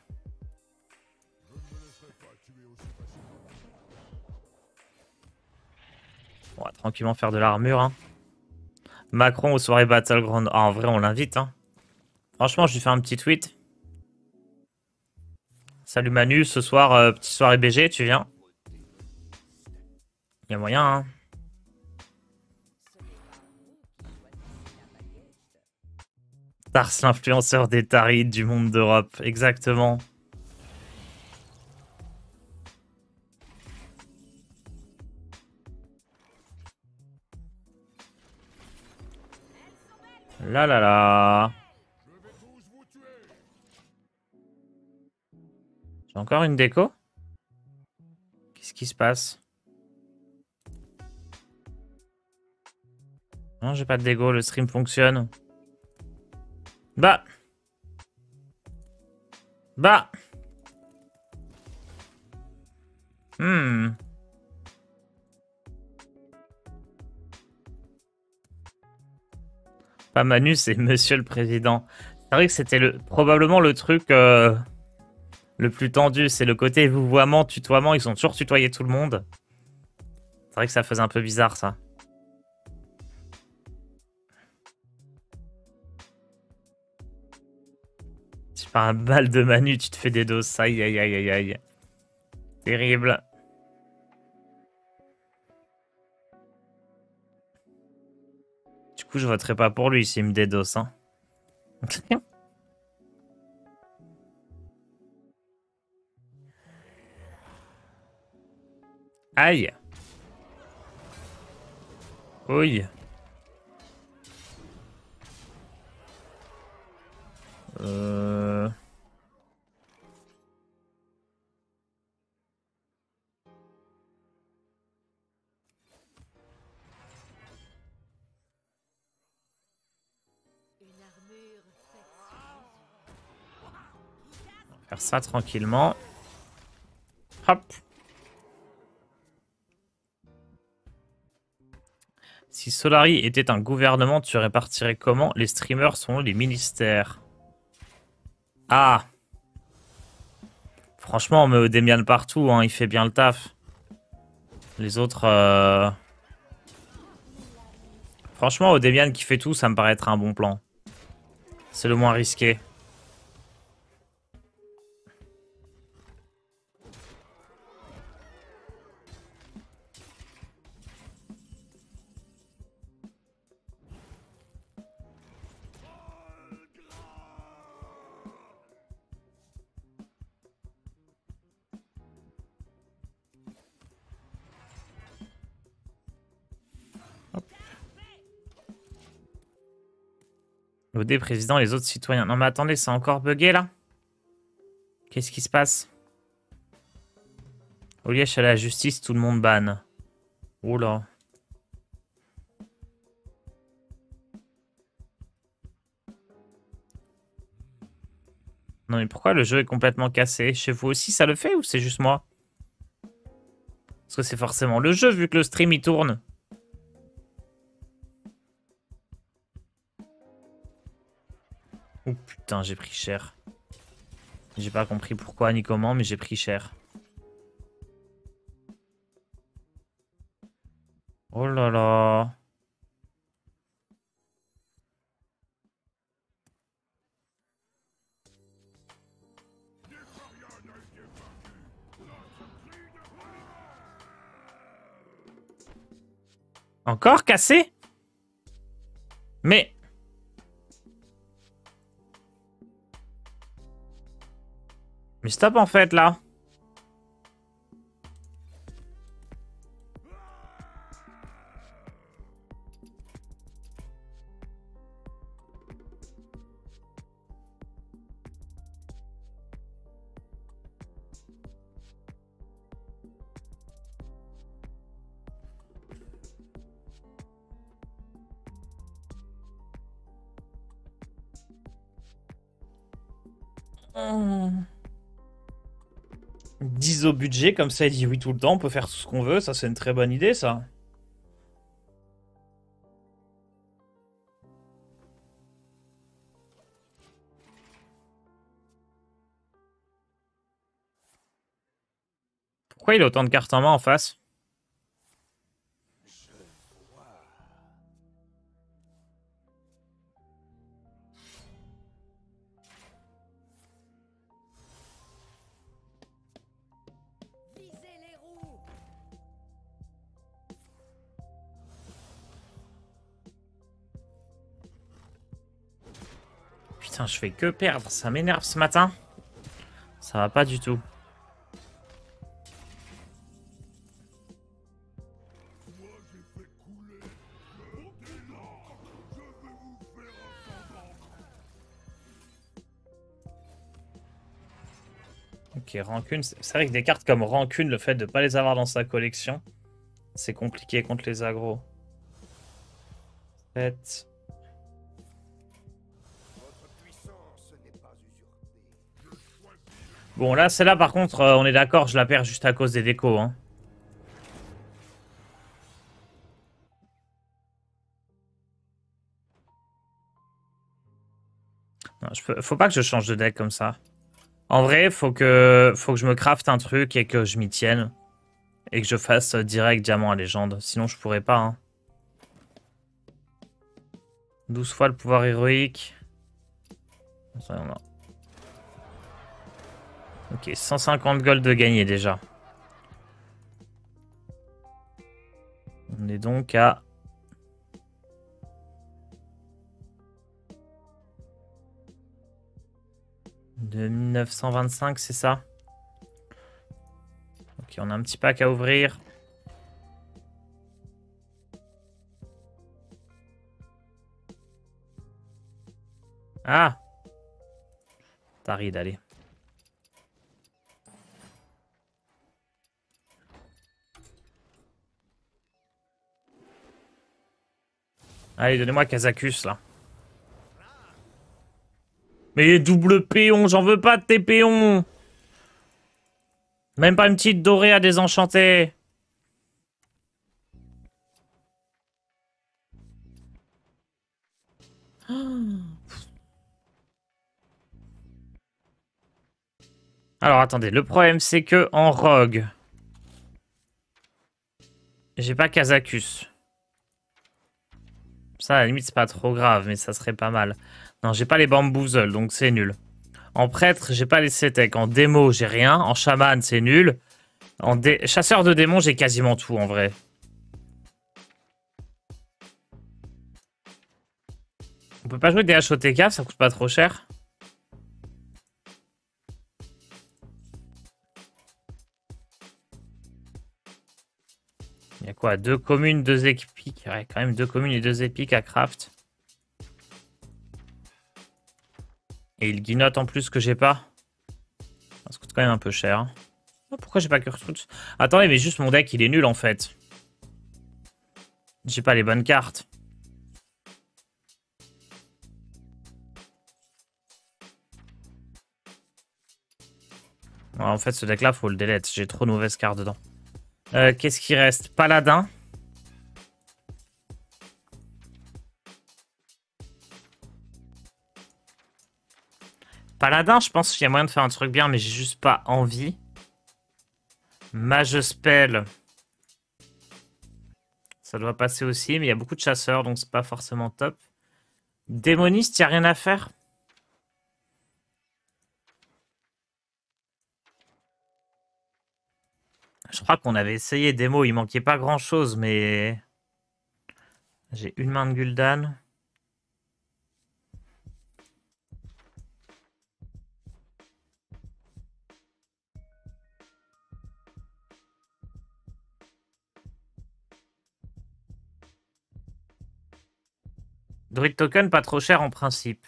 [SPEAKER 1] On va tranquillement faire de l'armure, hein. Macron aux soirées Battleground. Ah, en vrai, on l'invite, hein. Franchement, je lui fais un petit tweet. Salut Manu, ce soir, petite soirée BG, tu viens? Il y a moyen, hein. Tars, l'influenceur des Tarides du monde d'Europe. Exactement. Là là là. J'ai encore une déco? Qu'est-ce qui se passe? Non, j'ai pas de déco, le stream fonctionne. Bah. Bah. Hmm. Pas Manu, c'est Monsieur le Président. C'est vrai que c'était probablement le truc le plus tendu. C'est le côté vouvoiement, tutoiement. Ils ont toujours tutoyé tout le monde. C'est vrai que ça faisait un peu bizarre, ça. Tu fais un bal de Manu, tu te fais des doses. Aïe, aïe, aïe, aïe, aïe. Terrible. Du coup, je voterai pas pour lui s'il me dédosse, hein. Aïe. Oui. Euh... Faire ça tranquillement. Hop. Si Solari était un gouvernement, tu répartirais comment les streamers sont les ministères? Ah. Franchement, on met Odemian partout, hein, il fait bien le taf. Les autres... Franchement, Odemian qui fait tout, ça me paraît être un bon plan. C'est le moins risqué. OD président, les autres citoyens. Non mais attendez, c'est encore bugué là? Qu'est-ce qui se passe? Olièche à la justice, tout le monde banne. Oula. Non mais pourquoi le jeu est complètement cassé? Chez vous aussi ça le fait ou c'est juste moi? Parce que c'est forcément le jeu vu que le stream il tourne. Oh putain, j'ai pris cher. J'ai pas compris pourquoi ni comment, mais j'ai pris cher. Oh là là. Encore cassé? Mais... Mais stop en fait là. Hmm. 10 au budget, comme ça il dit oui tout le temps, on peut faire tout ce qu'on veut, ça c'est une très bonne idée ça. Pourquoi il a autant de cartes en main en face? Putain, je fais que perdre, ça m'énerve ce matin. Ça va pas du tout. Ok, rancune. C'est vrai que des cartes comme rancune, le fait de ne pas les avoir dans sa collection, c'est compliqué contre les agros. 7. Bon, là, celle-là, par contre, on est d'accord, je la perds juste à cause des décos. Hein. Non, faut pas que je change de deck comme ça. En vrai, faut que je me crafte un truc et que je m'y tienne. Et que je fasse direct diamant à légende. Sinon, je pourrais pas. Hein. 12 fois le pouvoir héroïque. Ok, 150 gold de gagné déjà. On est donc à... 2925, c'est ça? Ok, on a un petit pack à ouvrir. Ah! Tarid, allez. Allez, donnez-moi Kazakus, là. Mais double péon, j'en veux pas de tes péons! Même pas une petite dorée à désenchanter. Alors, attendez, le problème, c'est que en rogue, j'ai pas Kazakus. Ça, à la limite, c'est pas trop grave, mais ça serait pas mal. Non, j'ai pas les bamboozles, donc c'est nul. En prêtre, j'ai pas les Cetek. En démo, j'ai rien. En chaman, c'est nul. En chasseur de démons, j'ai quasiment tout, en vrai. On peut pas jouer des HOTK, ça coûte pas trop cher. Il y a quoi? 2 communes, 2 épiques. Ouais, quand même 2 communes et 2 épiques à craft. Et il guinote en plus que j'ai pas. Ça coûte quand même un peu cher. Hein. Oh, pourquoi j'ai pas Kurtrutz? Attendez, mais juste mon deck, il est nul en fait. J'ai pas les bonnes cartes. Ouais, en fait, ce deck-là, faut le delete. J'ai trop de mauvaises cartes dedans. Qu'est-ce qui reste? Paladin. Paladin, je pense qu'il y a moyen de faire un truc bien, mais j'ai juste pas envie. Mage spell. Ça doit passer aussi, mais il y a beaucoup de chasseurs, donc c'est pas forcément top. Démoniste, il n'y a rien à faire. Je crois qu'on avait essayé démo, il manquait pas grand chose, mais... J'ai une main de Gul'dan. Druid token, pas trop cher en principe.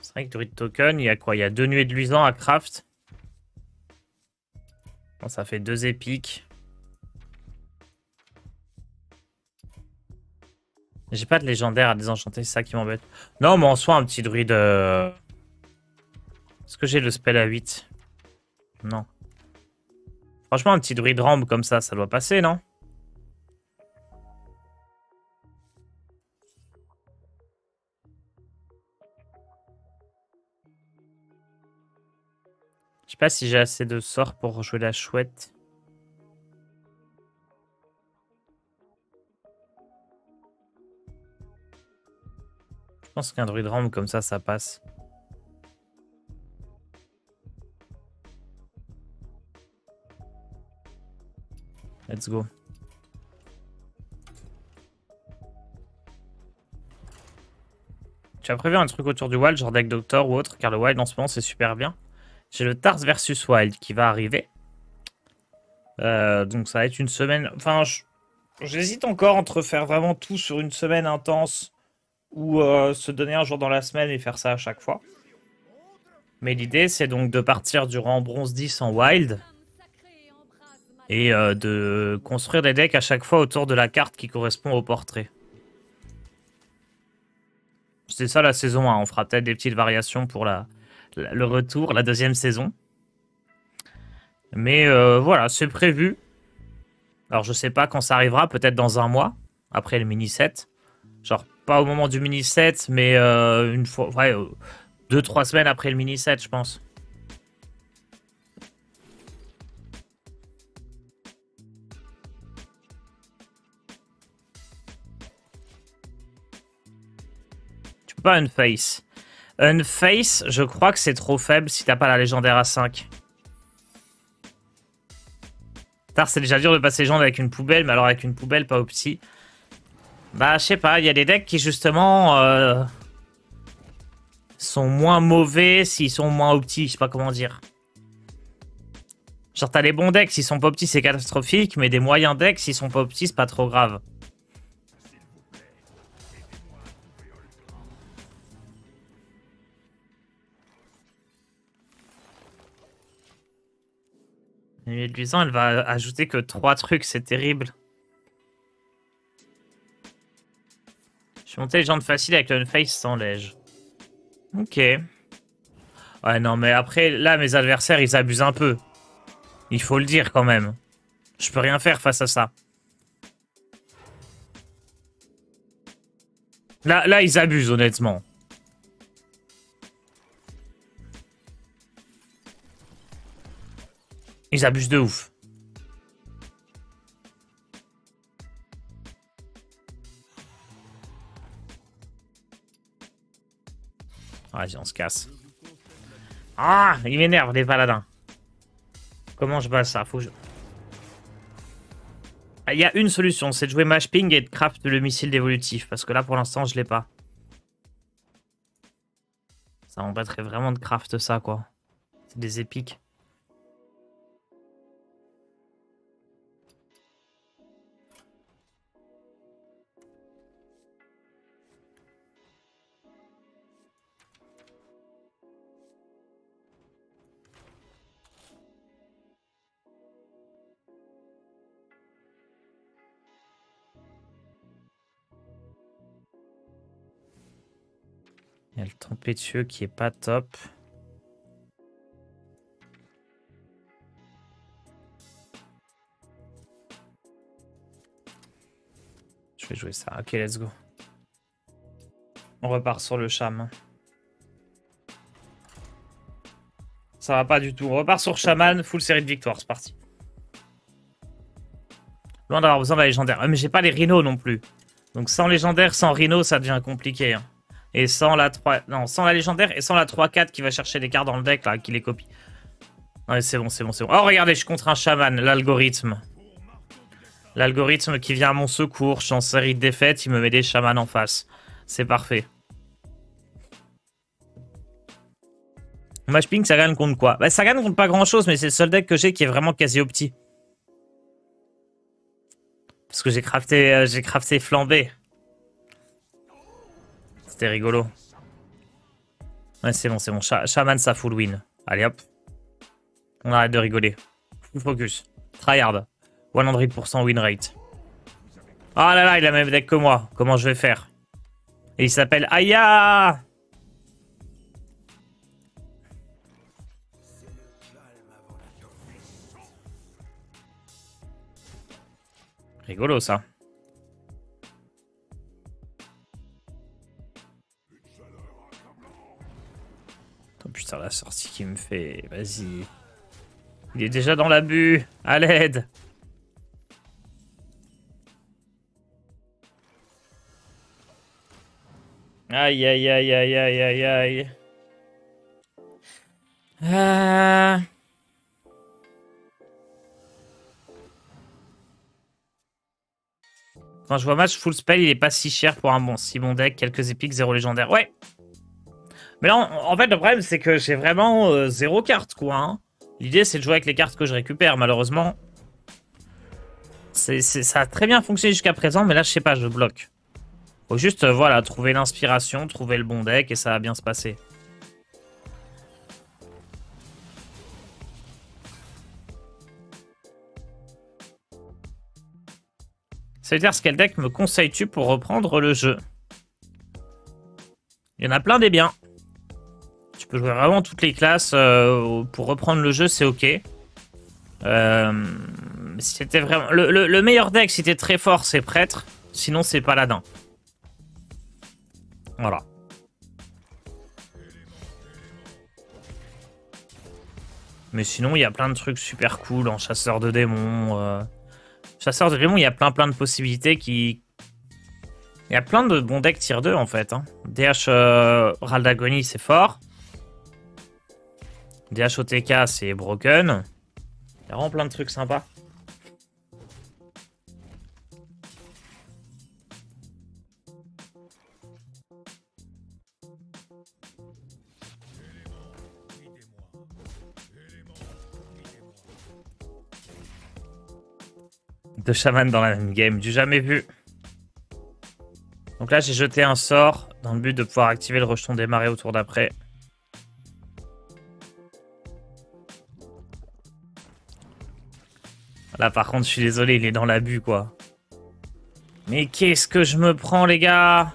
[SPEAKER 1] C'est vrai que Druid token, il y a quoi? Il y a 2 nuées de luisant à craft. Bon, ça fait 2 épiques. J'ai pas de légendaire à désenchanter, c'est ça qui m'embête. Non, mais en soi, un petit druide... Est-ce que j'ai le spell à 8? Non. Franchement, un petit druide rampe comme ça doit passer, non? Je sais pas si j'ai assez de sorts pour jouer la chouette. Je pense qu'un druide rampe comme ça passe. Let's go. Tu as prévu un truc autour du wild, genre deck doctor ou autre, car le wild en ce moment c'est super bien. J'ai le Tars versus wild qui va arriver. Donc ça va être une semaine... Enfin, j'hésite encore entre faire vraiment tout sur une semaine intense ou se donner un jour dans la semaine et faire ça à chaque fois. Mais l'idée, c'est donc de partir du rang bronze 10 en wild et de construire des decks à chaque fois autour de la carte qui correspond au portrait. C'est ça la saison 1. On fera peut-être des petites variations pour le retour, la deuxième saison. Mais voilà, c'est prévu. Alors je sais pas quand ça arrivera, peut-être dans un mois, après le mini-set. Genre pas au moment du mini-set, mais une fois, ouais, 2-3 semaines après le mini-set, je pense. Tu peux pas unface. Unface, je crois que c'est trop faible si t'as pas la légendaire à 5. Tard, c'est déjà dur de passer légende avec une poubelle, mais alors avec une poubelle, pas au petit. Bah, je sais pas, il y a des decks qui justement sont moins mauvais s'ils sont moins opti, je sais pas comment dire. Genre, t'as les bons decks, s'ils sont pas opti, c'est catastrophique, mais des moyens decks, s'ils sont pas opti, c'est pas trop grave. Et Luisant, elle va ajouter que 3 trucs, c'est terrible. Je suis monté légende facile avec le Unface sans lège. Ok. Ouais, non, mais après, là, mes adversaires, ils abusent un peu. Il faut le dire quand même. Je peux rien faire face à ça. Là, ils abusent, honnêtement. Ils abusent de ouf. Vas-y, on se casse. Ah, il m'énerve, les paladins. Comment je bats ça? Faut que je... Il y a une solution, c'est de jouer Mash Ping et de craft le missile d'évolutif. Parce que là, pour l'instant, je l'ai pas. Ça m'embêterait vraiment de craft ça, quoi. C'est des épiques. Il y a le tempétueux qui est pas top. Je vais jouer ça. Ok, let's go. On repart sur le cham. Ça va pas du tout. On repart sur chaman, full série de victoires. C'est parti. Loin d'avoir besoin de la légendaire. Mais j'ai pas les rhinos non plus. Donc sans légendaire, sans rhino, ça devient compliqué. Hein. Et sans la 3... Non, sans la légendaire et sans la 3-4 qui va chercher des cartes dans le deck, là, qui les copie. Ouais, c'est bon, c'est bon, c'est bon. Oh, regardez, je suis contre un chaman, l'algorithme. L'algorithme qui vient à mon secours. Je suis en série de défaites, il me met des chamans en face. C'est parfait. Mash Ping, ça gagne contre quoi? Bah, ça gagne contre pas grand chose, mais c'est le seul deck que j'ai qui est vraiment quasi opti. Parce que j'ai crafté flambé. C'était rigolo. Ouais, c'est bon, c'est bon. Shaman, ça full win. Allez, hop. On arrête de rigoler. Full focus. Tryhard. 100% win rate. Ah là là, il a le même deck que moi. Comment je vais faire? Et il s'appelle Aya. Rigolo, ça. Oh putain, la sortie qui me fait... Vas-y. Il est déjà dans l'abus. À l'aide. Aïe, aïe, aïe, aïe, aïe, aïe, aïe. Quand je vois match full spell, il est pas si cher pour un si bon deck. Quelques épiques, 0 légendaire. Ouais. Mais là, en fait, le problème, c'est que j'ai vraiment 0 carte, quoi. Hein. L'idée, c'est de jouer avec les cartes que je récupère. Malheureusement, ça a très bien fonctionné jusqu'à présent, mais là, je sais pas, je bloque. Faut juste, voilà, trouver l'inspiration, trouver le bon deck et ça va bien se passer. Ça veut dire, quel deck me conseilles-tu pour reprendre le jeu? Il y en a plein des biens. Tu peux jouer vraiment toutes les classes. Pour reprendre le jeu, c'est ok. Si c'était vraiment... Le meilleur deck, si t'es très fort, c'est prêtre. Sinon, c'est paladin. Voilà. Mais sinon, il y a plein de trucs super cool en chasseur de démons. Chasseur de démons, il y a plein de possibilités qui... Il y a plein de bons decks tier 2 en fait. Hein. DH Raldagonie, c'est fort. DH OTK, c'est broken. Il y a vraiment plein de trucs sympas. Deux chamans dans la même game, du jamais vu. Donc là, j'ai jeté un sort dans le but de pouvoir activer le rejeton des marées au tour d'après. Là, par contre, je suis désolé, il est dans l'abus, quoi. Mais qu'est-ce que je me prends, les gars?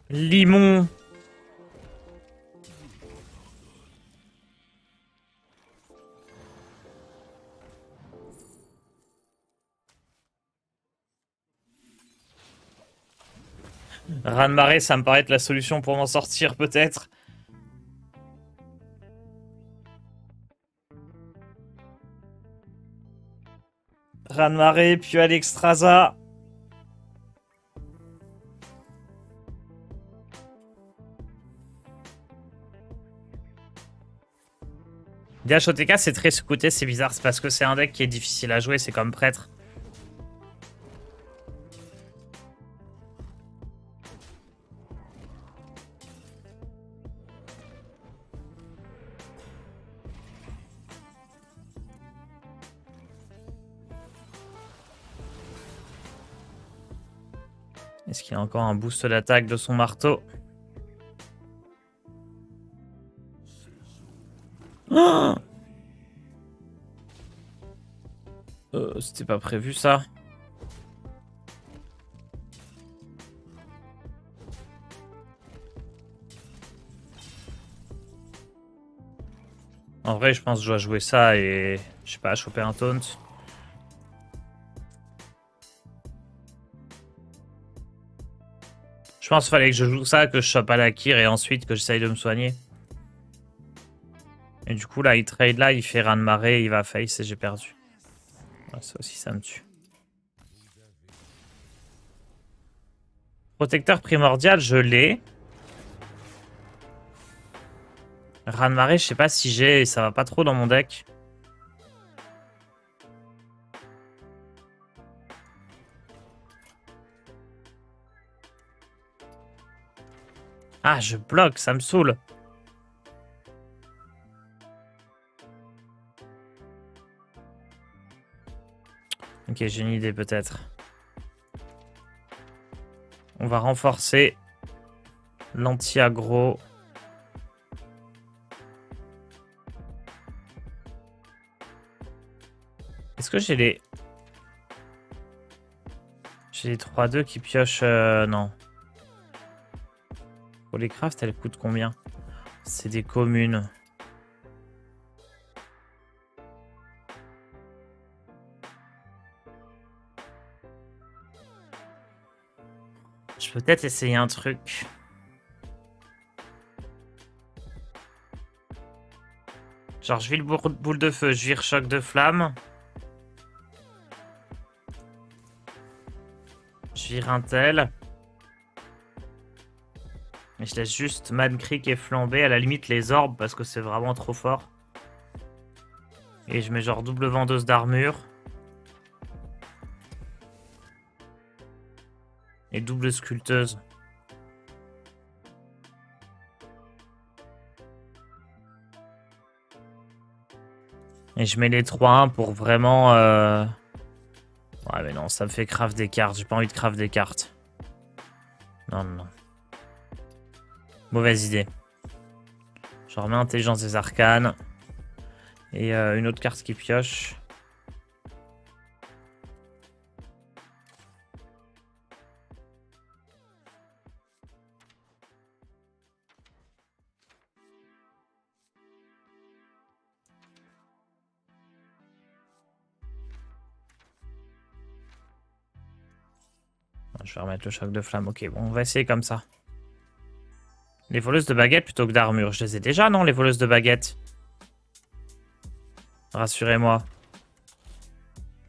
[SPEAKER 1] Limon. Raz-de-marée, ça me paraît être la solution pour m'en sortir, peut-être. Raz-de-marée, puis Alexstrasza. DHOTK, c'est très sous-coté, c'est bizarre. C'est parce que c'est un deck qui est difficile à jouer, c'est comme prêtre. Est-ce qu'il a encore un boost d'attaque de son marteau? Oh, c'était pas prévu ça. En vrai, je pense que je dois jouer ça et je sais pas, choper un taunt. Je pense qu'il fallait que je joue ça, que je chope à la Kyr et ensuite que j'essaye de me soigner. Et du coup, là, il trade là, il fait Raz-de-marée, il va face et j'ai perdu. Ouais, ça aussi, ça me tue. Protecteur primordial, je l'ai. Raz-de-marée, je sais pas si j'ai, ça va pas trop dans mon deck. Ah, je bloque, ça me saoule. Ok, j'ai une idée peut-être. On va renforcer l'anti-aggro. Est-ce que j'ai les... J'ai les 3-2 qui piochent... non. Pour les crafts, elles coûtent combien? C'est des communes. Je peux peut-être essayer un truc. Genre, je vire boule de feu, je vire choc de flamme. Je vire un tel. Et je laisse juste Man Creek et Flambé. À la limite, les orbes, parce que c'est vraiment trop fort. Et je mets genre double vendeuse d'armure. Et double sculpteuse. Et je mets les 3-1 pour vraiment... Ouais, mais non, ça me fait craft des cartes. J'ai pas envie de craft des cartes. Non, non, non. Mauvaise idée. Je remets Intelligence des Arcanes. Et une autre carte qui pioche. Je vais remettre le choc de flamme. Ok, bon, on va essayer comme ça. Les voleuses de baguettes plutôt que d'armure. Je les ai déjà, non, les voleuses de baguettes? Rassurez-moi.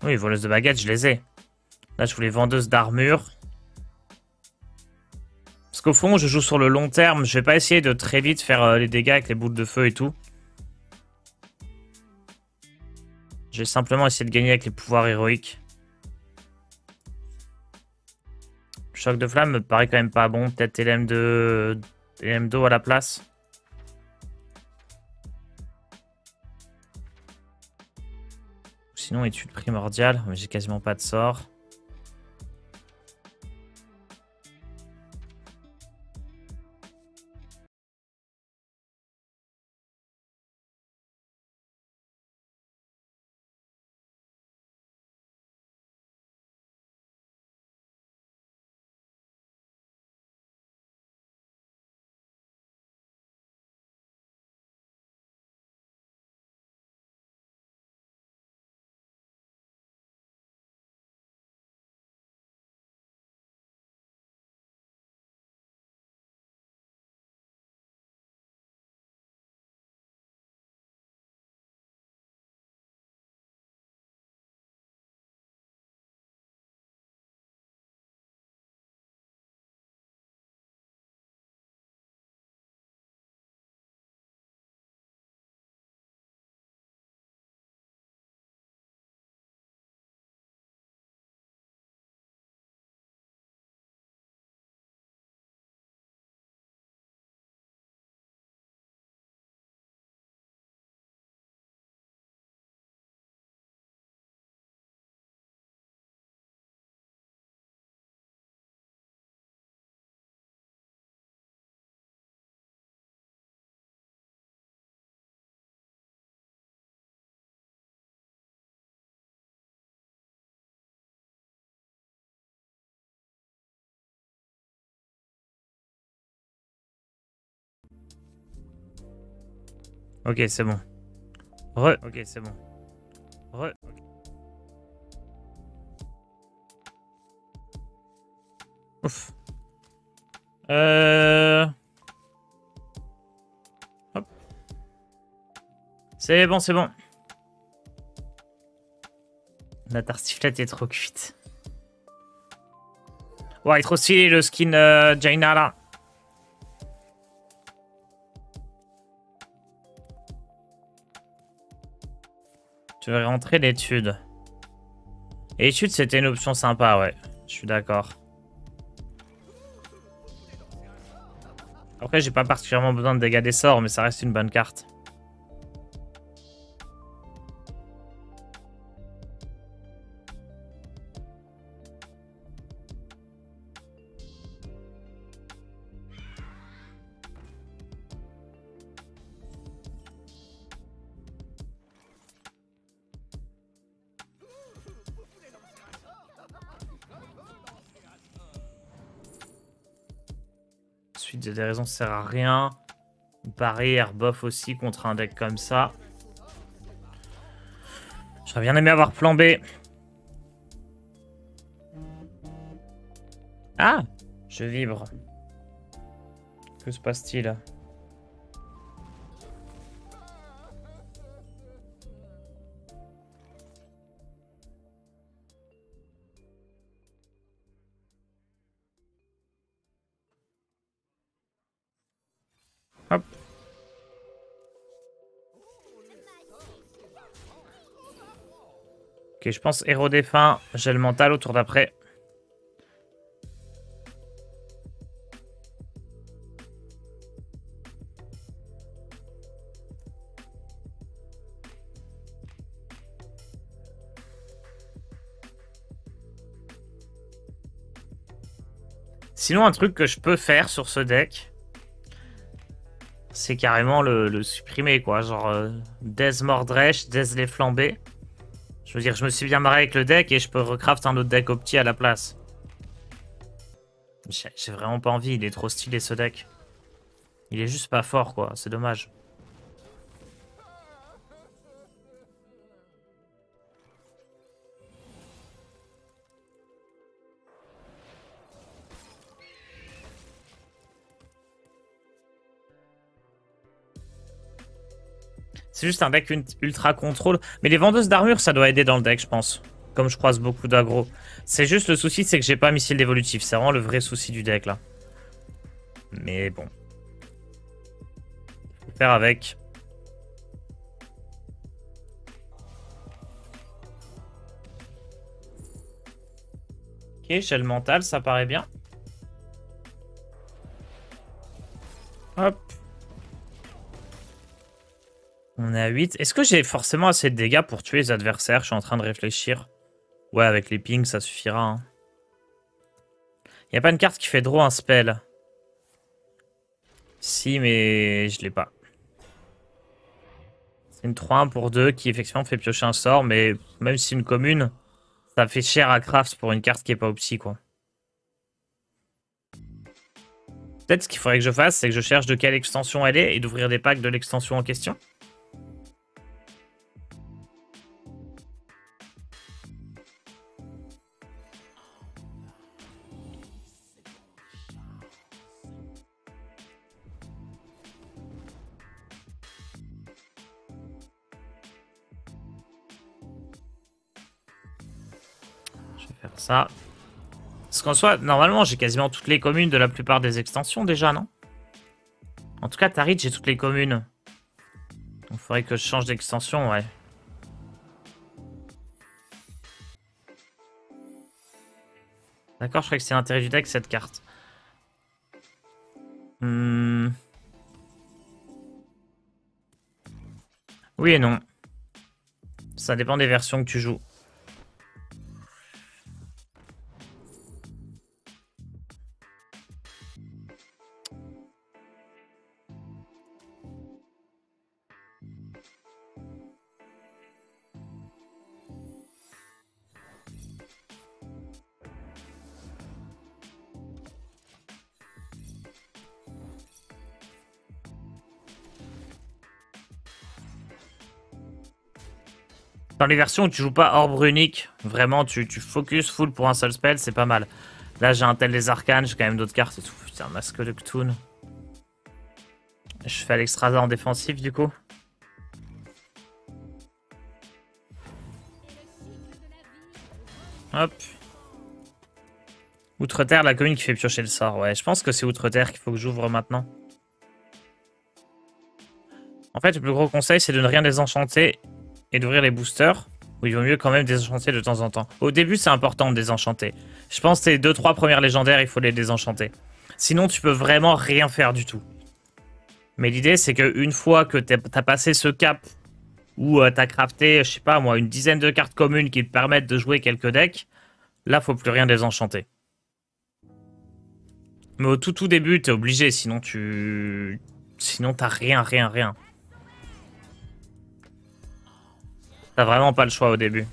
[SPEAKER 1] Oui, voleuses de baguettes, je les ai. Là, je voulais vendeuse d'armure. Parce qu'au fond, je joue sur le long terme. Je vais pas essayer de très vite faire les dégâts avec les boules de feu et tout. Je vais simplement essayer de gagner avec les pouvoirs héroïques. Choc de flamme me paraît quand même pas bon. Peut-être LM d'eau à la place. Sinon, étude primordiale. Mais j'ai quasiment pas de sort. Ok, c'est bon. Ok, c'est bon. Ok. Ouf. Hop. C'est bon, c'est bon. La tartiflette est trop cuite. Ouais, il est trop stylé le skin Jaina là. Tu veux rentrer l'étude. Et l'étude, c'était une option sympa, ouais. Je suis d'accord. Après, j'ai pas particulièrement besoin de dégâts des sorts, mais ça reste une bonne carte. Suite des raisons, ça sert à rien. Barrière, bof aussi contre un deck comme ça. J'aurais bien aimé avoir plan B. Ah! Je vibre. Que se passe-t-il? Hop. Ok, je pense héros défunt. J'ai le mental au tour d'après. Sinon, un truc que je peux faire sur ce deck, c'est carrément le supprimer, quoi. Genre, Dez Mordresh, Dez les flambés. Je veux dire, je me suis bien marré avec le deck et je peux recraft un autre deck opti à la place. J'ai vraiment pas envie, il est trop stylé ce deck. Il est juste pas fort, quoi. C'est dommage. C'est juste un deck ultra contrôle. Mais les vendeuses d'armure, ça doit aider dans le deck, je pense. Comme je croise beaucoup d'aggro. C'est juste le souci, c'est que j'ai pas missile d'évolutif. C'est vraiment le vrai souci du deck, là. Mais bon. Faut faire avec. Ok, j'ai le mental, ça paraît bien. Hop. On est à 8. Est-ce que j'ai forcément assez de dégâts pour tuer les adversaires? Je suis en train de réfléchir. Ouais, avec les pings, ça suffira. Hein. Y a pas une carte qui fait draw un spell. Si, mais je l'ai pas. C'est une 3-1 pour 2 qui effectivement fait piocher un sort, mais même si une commune, ça fait cher à craft pour une carte qui est pas opti, quoi. Peut-être ce qu'il faudrait que je fasse, c'est que je cherche de quelle extension elle est et d'ouvrir des packs de l'extension en question. Ça. Parce qu'en soi, normalement, j'ai quasiment toutes les communes de la plupart des extensions déjà, non? En tout cas, Tarit, j'ai toutes les communes. Il faudrait que je change d'extension, ouais. D'accord, je crois que c'est l'intérêt du deck, cette carte. Oui et non. Ça dépend des versions que tu joues. Dans les versions où tu joues pas orbe runique, vraiment tu focus full pour un seul spell, c'est pas mal. Là j'ai un tel des arcanes, j'ai quand même d'autres cartes et tout. Putain, masque de Cthulhu. Je fais Alexstrasza en défensif du coup. Hop. Outre-terre, la commune qui fait piocher le sort. Ouais, je pense que c'est Outre-terre qu'il faut que j'ouvre maintenant. En fait, le plus gros conseil, c'est de ne rien désenchanter et d'ouvrir les boosters. Ou il vaut mieux quand même désenchanter de temps en temps. Au début, c'est important de désenchanter. Je pense que tes 2-3 premières légendaires, il faut les désenchanter. Sinon, tu peux vraiment rien faire du tout. Mais l'idée, c'est qu'une fois que t'as passé ce cap où t'as crafté, je sais pas moi, une dizaine de cartes communes qui te permettent de jouer quelques decks, là, faut plus rien désenchanter. Mais au tout début, t'es obligé, sinon t'as rien. T'as vraiment pas le choix au début.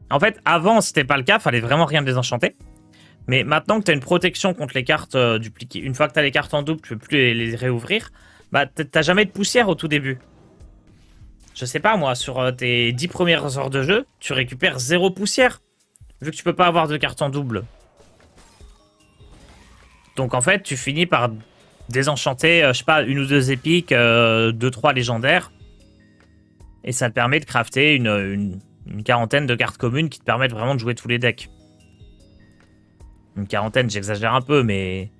[SPEAKER 1] En fait, avant, c'était pas le cas, fallait vraiment rien désenchanter. Mais maintenant que t'as une protection contre les cartes dupliquées, une fois que t'as les cartes en double, tu peux plus les réouvrir, bah t'as jamais de poussière au tout début. Je sais pas moi, sur tes 10 premières heures de jeu, tu récupères 0 poussière. Vu que tu peux pas avoir de cartes en double. Donc en fait, tu finis par désenchanter, je sais pas, une ou deux épiques, 2-3 légendaires. Et ça te permet de crafter une quarantaine de cartes communes qui te permettent vraiment de jouer tous les decks. Une quarantaine, j'exagère un peu, mais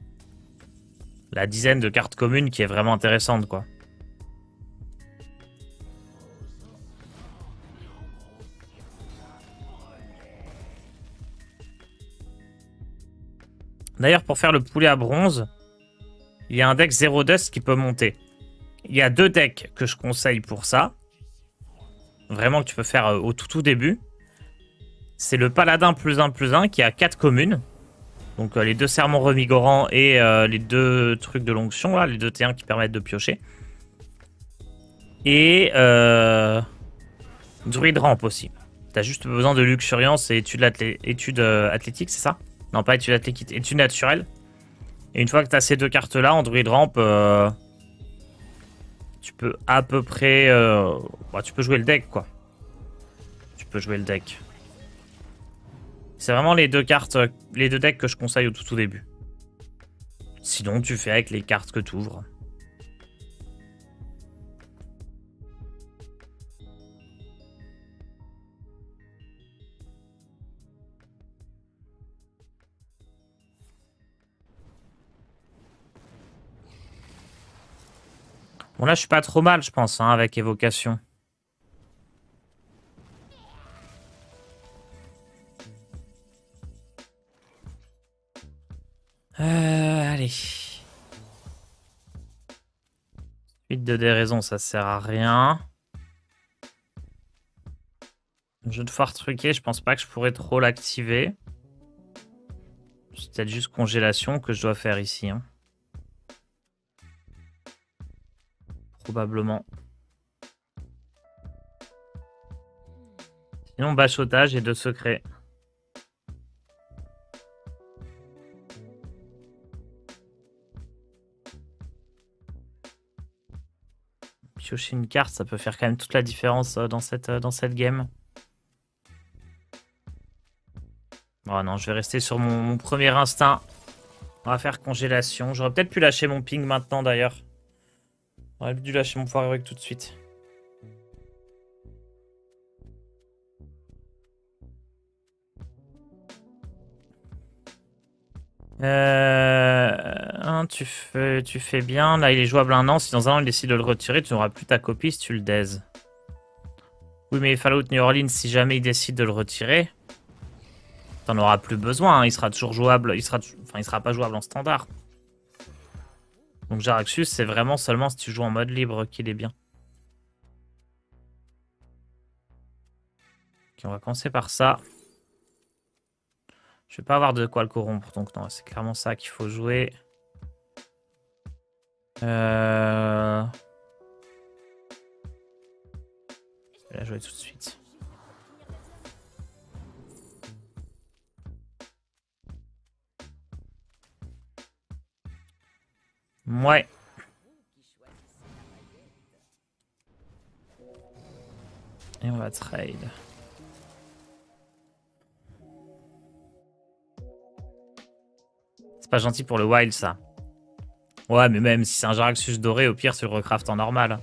[SPEAKER 1] la dizaine de cartes communes qui est vraiment intéressante, quoi. D'ailleurs, pour faire le poulet à bronze, il y a un deck Zero Dust qui peut monter. Il y a 2 decks que je conseille pour ça. Vraiment que tu peux faire au tout début. c'est le paladin +1/+1 qui a 4 communes. Donc les 2 serments revigorants et les 2 trucs de l'onction, là, les 2 T1 qui permettent de piocher. Et druide rampe aussi. T'as juste besoin de luxuriance et études athlétiques, c'est ça? Non, pas études athlétiques, études naturelles. Et une fois que t'as ces 2 cartes-là, en druide rampe, tu peux à peu près... bah, tu peux jouer le deck, quoi. Tu peux jouer le deck. C'est vraiment les 2 cartes, les 2 decks que je conseille au tout début. Sinon, tu fais avec les cartes que tu ouvres. Bon, là, je suis pas trop mal, je pense, hein, avec évocation. Allez. Suite de déraison, ça sert à rien. Jeu de foire truqué, je pense pas que je pourrais trop l'activer. C'est peut-être juste congélation que je dois faire ici. Hein. Probablement. Sinon, bachotage et 2 secrets. Piocher une carte, ça peut faire quand même toute la différence dans cette game. Oh non, je vais rester sur mon premier instinct. On va faire congélation. J'aurais peut-être pu lâcher mon ping maintenant d'ailleurs. J'aurais dû lâcher mon foire heroic tout de suite. Tu fais bien. Là, il est jouable un an. Si dans un an, il décide de le retirer, tu n'auras plus ta copie si tu le daises. Oui, mais Fallout New Orleans, si jamais il décide de le retirer, t'en auras plus besoin. Hein. Il sera toujours jouable. Il sera pas jouable en standard. Donc Jaraxxus, c'est vraiment seulement si tu joues en mode libre qu'il est bien. Ok, on va commencer par ça. Je vais pas avoir de quoi le corrompre, donc non, c'est clairement ça qu'il faut jouer. Je vais la jouer tout de suite. Ouais. Et on va trade. C'est pas gentil pour le wild, ça. Ouais, mais même si c'est un Jaraxxus doré, au pire, tu le recraft en normal.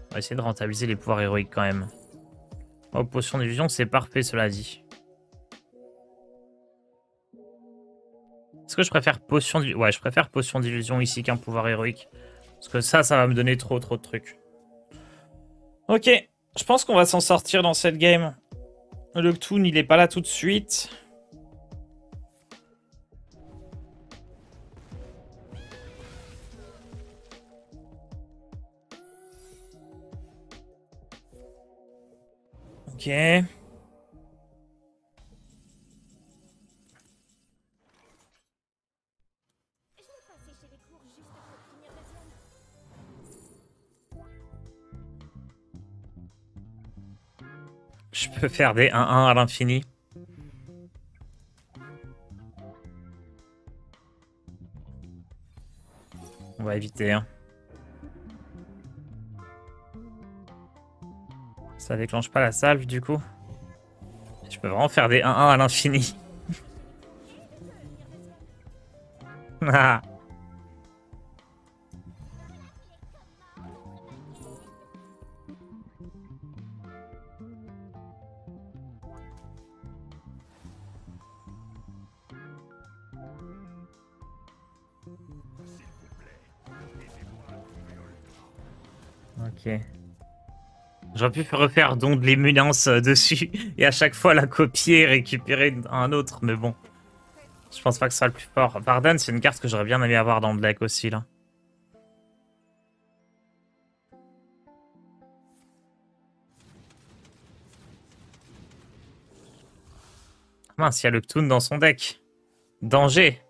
[SPEAKER 1] On va essayer de rentabiliser les pouvoirs héroïques quand même. Oh, potion d'illusion, c'est parfait, cela dit. Est-ce que je préfère potion d'illusion? Ouais, je préfère potion d'illusion ici qu'un pouvoir héroïque. Parce que ça va me donner trop de trucs. Ok, je pense qu'on va s'en sortir dans cette game. Le Toon, il est pas là tout de suite. Ok. Je peux faire des 1-1 à l'infini. On va éviter. Hein. Ça déclenche pas la salve du coup. Je peux vraiment faire des 1-1 à l'infini. Ah. Ok. J'aurais pu refaire don de l'éminence dessus et à chaque fois la copier et récupérer un autre, mais bon. Je pense pas que ce soit le plus fort. Varden, c'est une carte que j'aurais bien aimé avoir dans le deck aussi, là. Mince, il y a le Cthulhu dans son deck. Danger.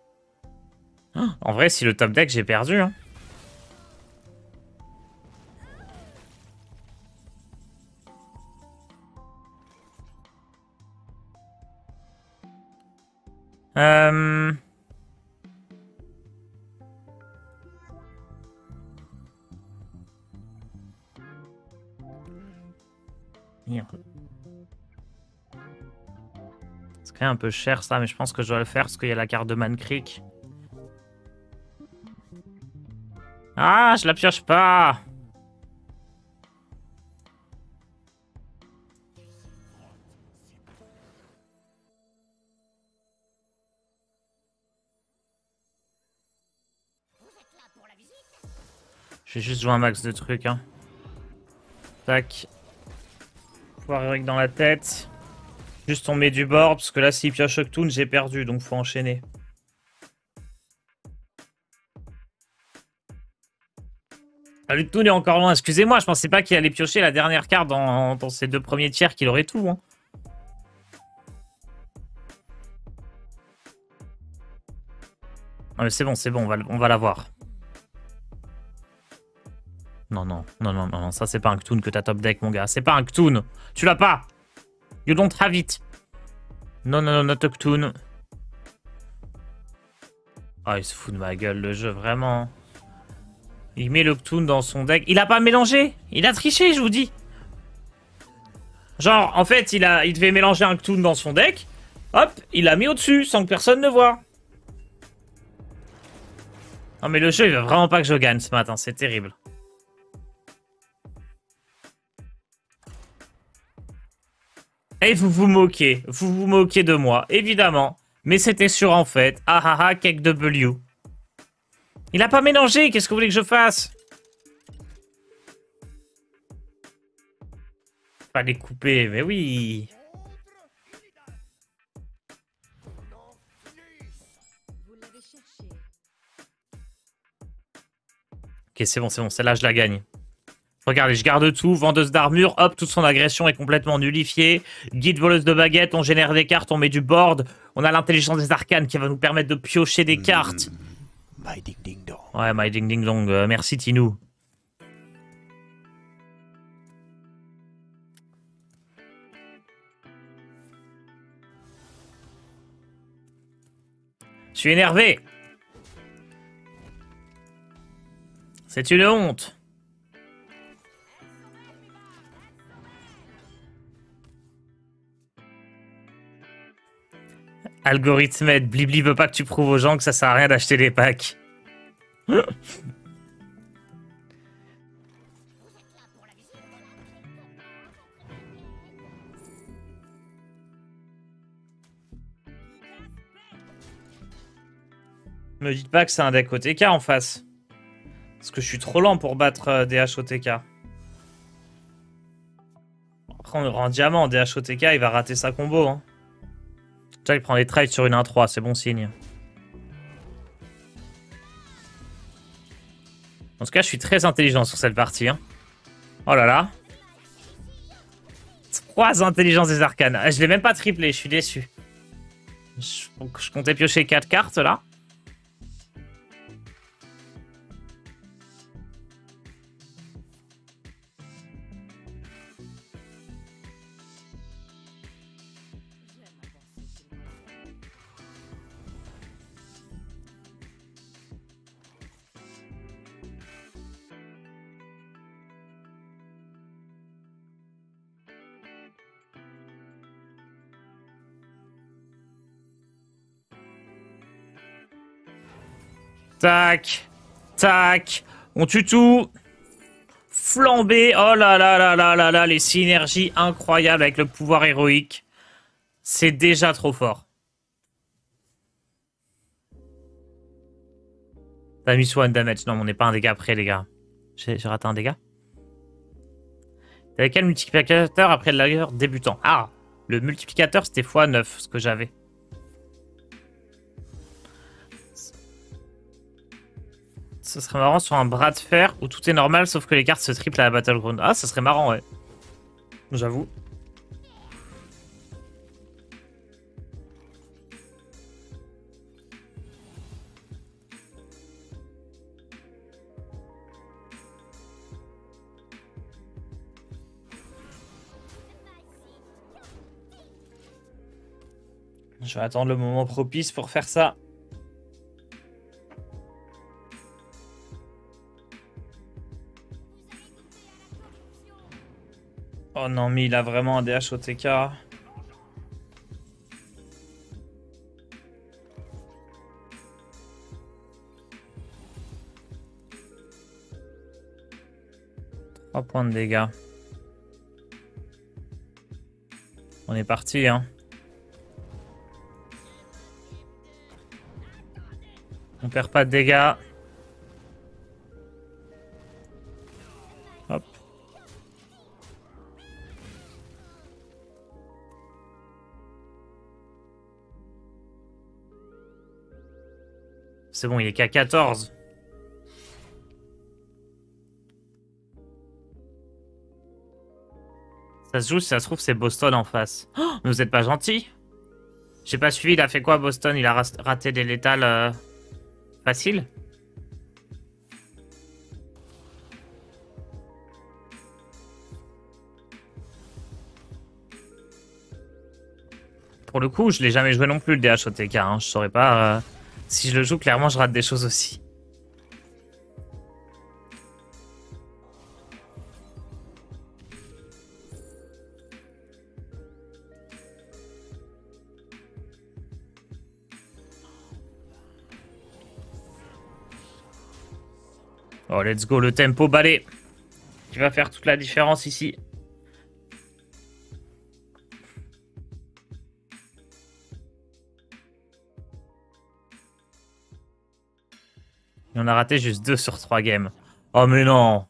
[SPEAKER 1] Oh, en vrai, si le top deck, j'ai perdu. Hein. Euh... Merde. C'est quand même un peu cher ça, mais je pense que je dois le faire parce qu'il y a la carte de Man Creek. Ah, je la pioche pas. Je vais juste jouer un max de trucs. Hein. Tac. Pouvoir héroïque dans la tête. Juste on met du board, parce que là, s'il pioche Octoon, j'ai perdu, donc faut enchaîner. Ah, Octoon est encore loin, excusez-moi, je pensais pas qu'il allait piocher la dernière carte dans ses deux premiers tiers, qu'il aurait tout. Hein. Ah, mais c'est bon, on va l'avoir. Non, non, non, non, non, ça c'est pas un Cthulhu que t'as top deck, mon gars. C'est pas un Cthulhu. Tu l'as pas. You don't have it. Non, non, non, not a Cthulhu. Ah, il se fout de ma gueule, le jeu, vraiment. Il met le Cthulhu dans son deck. Il a pas mélangé. Il a triché, je vous dis. Genre, en fait, il devait mélanger un Cthulhu dans son deck. Hop, il l'a mis au-dessus, sans que personne ne voit. Non, mais le jeu, il veut vraiment pas que je gagne ce matin. C'est terrible. Et vous vous moquez. Vous vous moquez de moi, évidemment. Mais c'était sûr en fait. Ah ah ah, Cake W. Il a pas mélangé, qu'est-ce que vous voulez que je fasse? Fallait couper, mais oui. Ok, c'est bon, celle-là je la gagne. Regardez, je garde tout, vendeuse d'armure, hop, toute son agression est complètement nullifiée. Guide voleuse de baguette, on génère des cartes, on met du board. On a l'intelligence des arcanes qui va nous permettre de piocher des cartes.
[SPEAKER 2] My ding ding dong.
[SPEAKER 1] Ouais, my ding ding dong, merci Tinou. Je suis énervé. C'est une honte. Algorithmède, Blibli veut pas que tu prouves aux gens que ça sert à rien d'acheter des packs. Me dites pas que c'est un deck OTK en face. Parce que je suis trop lent pour battre DH OTK. Après, on aura un diamant. DH OTK, il va rater sa combo. Hein. Déjà, il prend des trades sur une 1-3. C'est bon signe. En tout cas, je suis très intelligent sur cette partie. Hein. Oh là là. 3 intelligences des arcanes. Je l'ai même pas triplé. Je suis déçu. Je comptais piocher 4 cartes là. Tac. Tac. On tue tout. Flambé. Oh là là là là là là. Les synergies incroyables avec le pouvoir héroïque. C'est déjà trop fort. T'as mis soit un damage. Non, on n'est pas un dégât près, les gars. J'ai raté un dégât. T'avais quel multiplicateur après le lagueur débutant? Ah, le multiplicateur c'était x9, ce que j'avais. Ce serait marrant sur un bras de fer où tout est normal sauf que les cartes se triplent à la Battleground. Ah, ça serait marrant, ouais. J'avoue. Je vais attendre le moment propice pour faire ça. Oh non, mais il a vraiment un DHOTK. Trois points de dégâts. On est parti, hein. On perd pas de dégâts. Hop. C'est bon, il est qu'à 14. Ça se joue, si ça se trouve, c'est Boston en face. Oh, mais vous êtes pas gentil. J'ai pas suivi, il a fait quoi Boston? Il a raté des létales faciles? Pour le coup, je l'ai jamais joué non plus le DHOTK. Hein. Je saurais pas. Si je le joue, clairement, je rate des choses aussi. Oh, let's go, le tempo balai. Qui va faire toute la différence ici. Et on a raté juste 2 sur 3 games. Oh, mais non.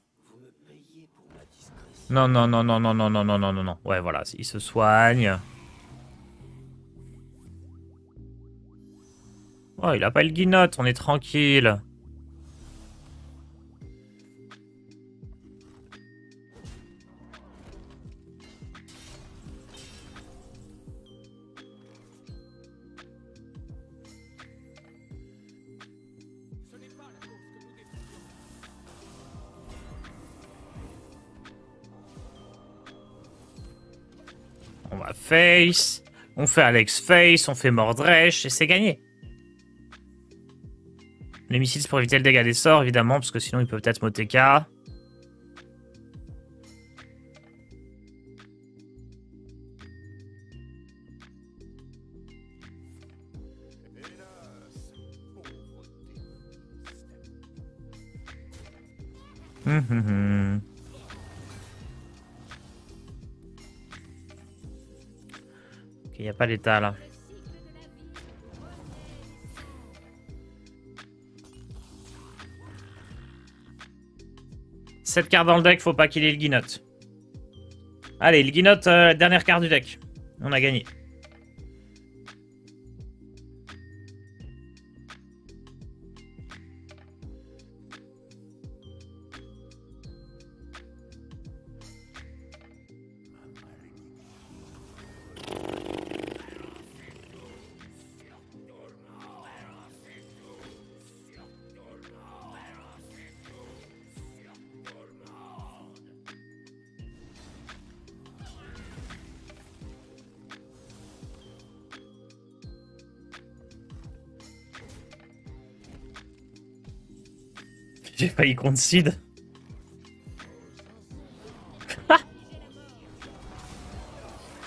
[SPEAKER 1] Non, non, non, non, non, non, non, non, non, non, non. Ouais, voilà, il se soigne. Oh, il a pas le guinotte, on est tranquille. On va face, on fait Alex face, on fait Mordresh et c'est gagné. Les missiles c'est pour éviter le dégât des sorts évidemment parce que sinon ils peuvent être Moteka. Ok, y a pas l'état là. Cette carte dans le deck, faut pas qu'il ait le guinotte. Allez, le guinotte, dernière carte du deck. On a gagné. J'ai failli concede.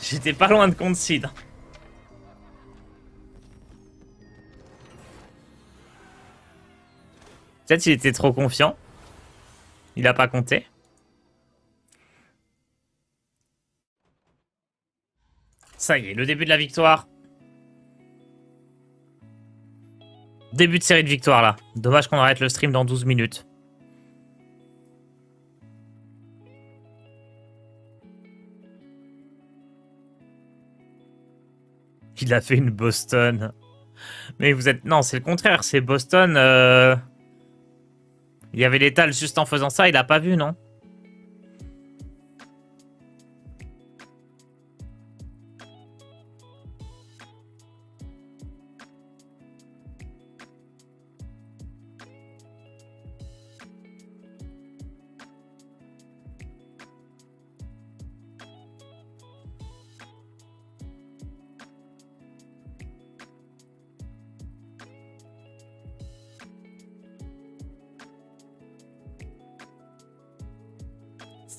[SPEAKER 1] J'étais pas loin de concede. Peut-être qu'il était trop confiant. Il a pas compté. Ça y est, le début de la victoire. Début de série de victoire là. Dommage qu'on arrête le stream dans 12 minutes. Il a fait une Boston. Mais vous êtes... Non, c'est le contraire. C'est Boston... Il y avait l'étal juste en faisant ça. Il a pas vu, non?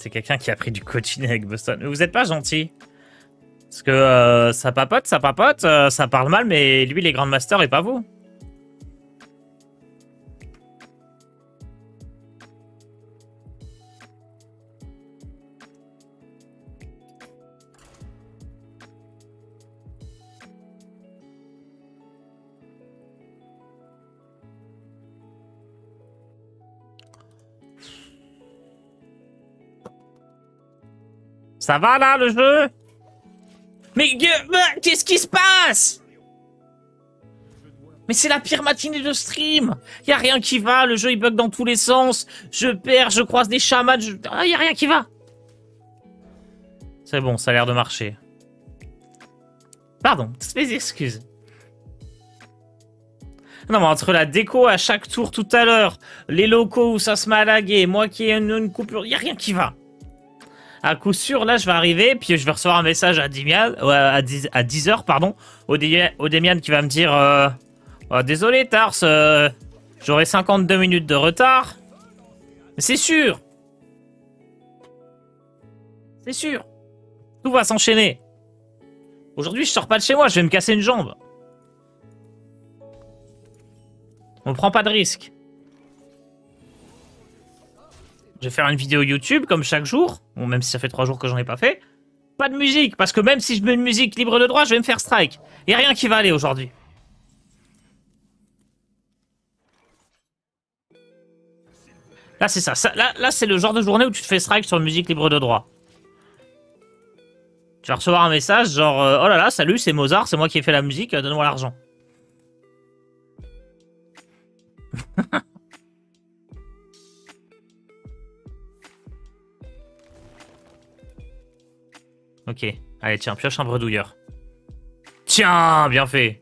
[SPEAKER 1] C'est quelqu'un qui a pris du coaching avec Boston. Mais vous êtes pas gentil. Parce que ça papote, ça parle mal, mais lui, les Grandmasters et pas vous. Ça va là, le jeu? Mais qu'est-ce qui se passe? Mais c'est la pire matinée de stream. Y a rien qui va, le jeu il bug dans tous les sens. Je perds, je croise des chamans, Ah, y a rien qui va. C'est bon, ça a l'air de marcher. Pardon, toutes mes excuses. Non mais entre la déco à chaque tour tout à l'heure, les locaux où ça se met à laguer, moi qui ai une coupure, y a rien qui va. À coup sûr, là, je vais arriver, puis je vais recevoir un message à 10 heures, pardon, au Demian qui va me dire oh, désolé, Tars, j'aurai 52 minutes de retard. Mais c'est sûr. C'est sûr. Tout va s'enchaîner. Aujourd'hui, je sors pas de chez moi, je vais me casser une jambe. On prend pas de risque. Je vais faire une vidéo YouTube comme chaque jour. Bon, même si ça fait 3 jours que j'en ai pas fait. Pas de musique, parce que même si je mets une musique libre de droit, je vais me faire strike. Y a rien qui va aller aujourd'hui. Là, c'est ça. Là, c'est le genre de journée où tu te fais strike sur une musique libre de droit. Tu vas recevoir un message genre oh là là, salut, c'est Mozart, c'est moi qui ai fait la musique, donne-moi l'argent. Ok. Allez, tiens, pioche un bredouilleur. Tiens, bien fait.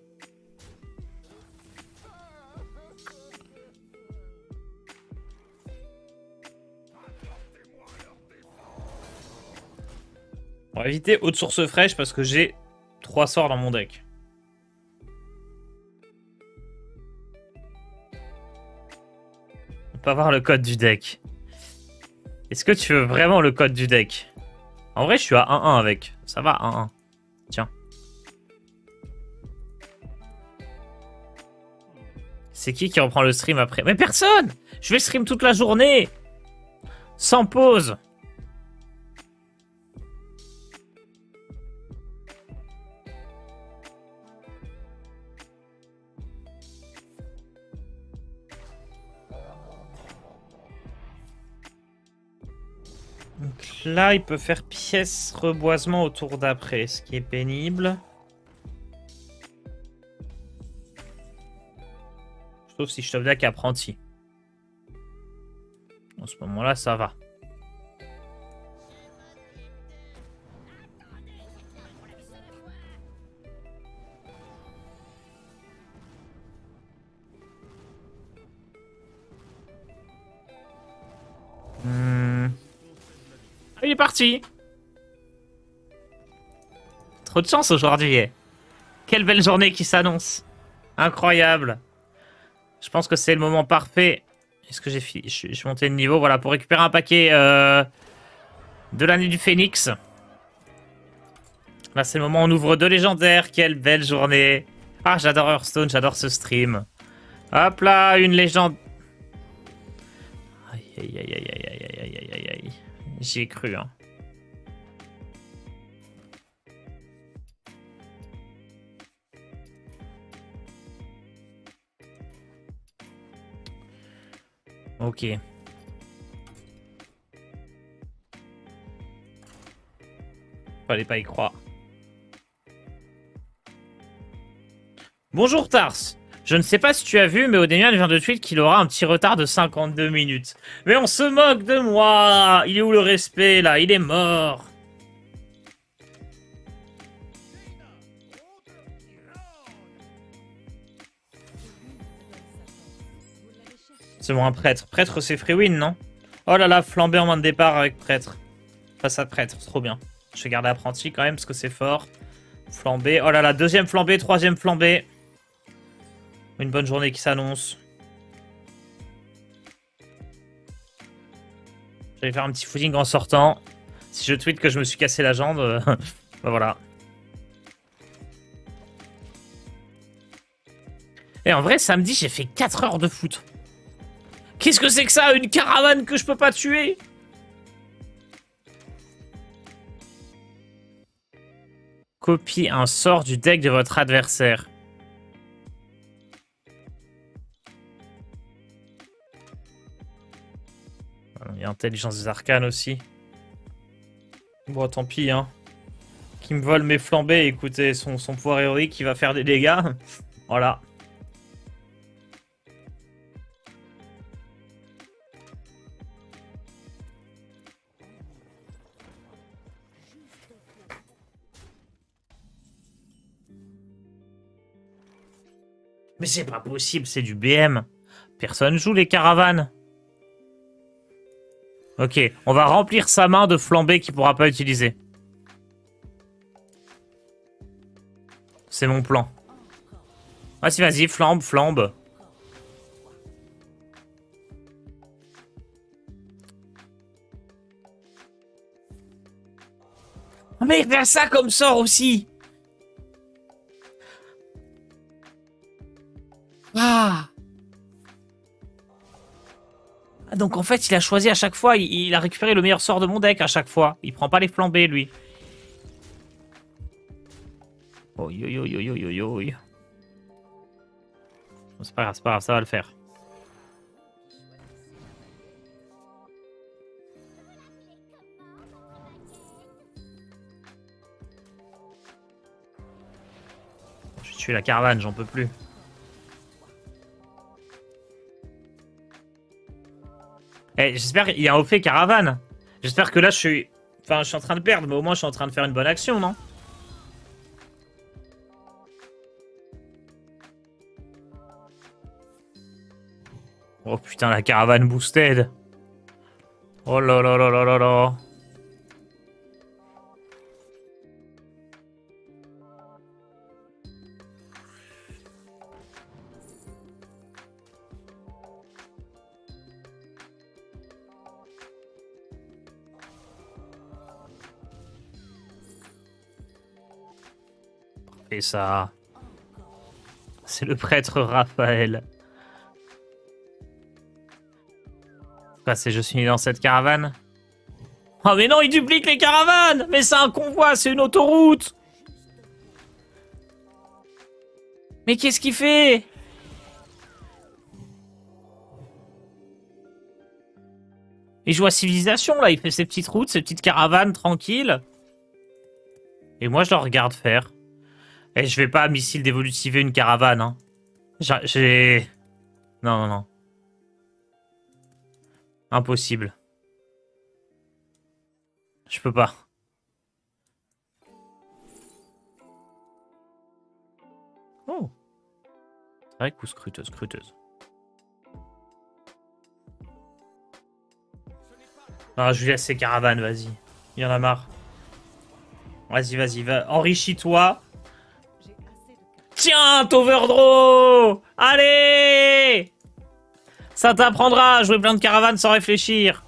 [SPEAKER 1] On va éviter haute source fraîche parce que j'ai 3 sorts dans mon deck. On peut avoir le code du deck. Est-ce que tu veux vraiment le code du deck? En vrai, je suis à 1-1 avec. Ça va, 1-1. Tiens. C'est qui reprend le stream après? Mais personne! Je vais stream toute la journée! Sans pause! Donc là, il peut faire pièce reboisement au tour d'après, ce qui est pénible. Sauf si je te deck apprenti. En ce moment-là, ça va. Il est parti. Trop de chance aujourd'hui. Quelle belle journée qui s'annonce. Incroyable. Je pense que c'est le moment parfait. Est-ce que j'ai fini? Je suis monté de niveau, voilà, pour récupérer un paquet de l'année du Phénix. Là, c'est le moment où on ouvre 2 légendaires. Quelle belle journée. Ah, j'adore Hearthstone, j'adore ce stream. Hop là, une légende. Aïe, aïe, aïe, aïe, aïe, aïe, aïe, aïe, aïe. J'y ai cru, hein. Ok. Fallait pas y croire. Bonjour Tars. Je ne sais pas si tu as vu, mais Odemian vient de tweet qu'il aura un petit retard de 52 minutes. Mais on se moque de moi. Il est où le respect, là? Il est mort. C'est bon, un prêtre. Prêtre, c'est Freewin, non? Oh là là, flambé en main de départ avec prêtre. Face à prêtre, c'est trop bien. Je vais garder apprenti quand même, parce que c'est fort. Flambé. Oh là là, deuxième flambé, troisième flambé. Une bonne journée qui s'annonce. Je vais faire un petit footing en sortant. Si je tweete que je me suis cassé la jambe, bah voilà. Et en vrai, samedi, j'ai fait 4 heures de foot. Qu'est-ce que c'est que ça? Une caravane que je peux pas tuer? Copie un sort du deck de votre adversaire. Il y a intelligence des arcanes aussi. Bon, tant pis, hein. Qui me vole mes flambées, écoutez, son pouvoir héroïque qui va faire des dégâts. Voilà. Mais c'est pas possible, c'est du BM. Personne joue les caravanes. Ok, on va remplir sa main de flambées qu'il pourra pas utiliser. C'est mon plan. Vas-y, vas-y, flambe, flambe. Oh mais il y a ça comme sort aussi. Ah. Donc en fait, il a choisi à chaque fois, il a récupéré le meilleur sort de mon deck à chaque fois. Il prend pas les flambées, lui. Oh yo yo yo yo yo yo. Bon, c'est pas grave, ça va le faire. Je vais tuer la caravane, j'en peux plus. Eh, j'espère qu'il y a un OP caravane. J'espère que là, je suis... Enfin, je suis en train de perdre, mais au moins, je suis en train de faire une bonne action, non? Oh putain, la caravane boosted. Oh là là là là là là. Et ça... C'est le prêtre Raphaël. C'est je suis dans cette caravane. Oh mais non, il duplique les caravanes. Mais c'est un convoi, c'est une autoroute. Mais qu'est-ce qu'il fait? Il joue à Civilisation, là. Il fait ses petites routes, ses petites caravanes, tranquilles. Et moi, je le regarde faire. Et je vais pas missile d'évolutiver une caravane, hein. J'ai... Non, non, non. Impossible. Je peux pas. Oh. C'est vrai ou scruteuse, scruteuse. Ah, je lui laisse ses caravanes, vas-y. Il y en a marre. Vas-y, vas-y, va. Enrichis-toi. Tiens, t'overdraw. Allez. Ça t'apprendra à jouer plein de caravanes sans réfléchir.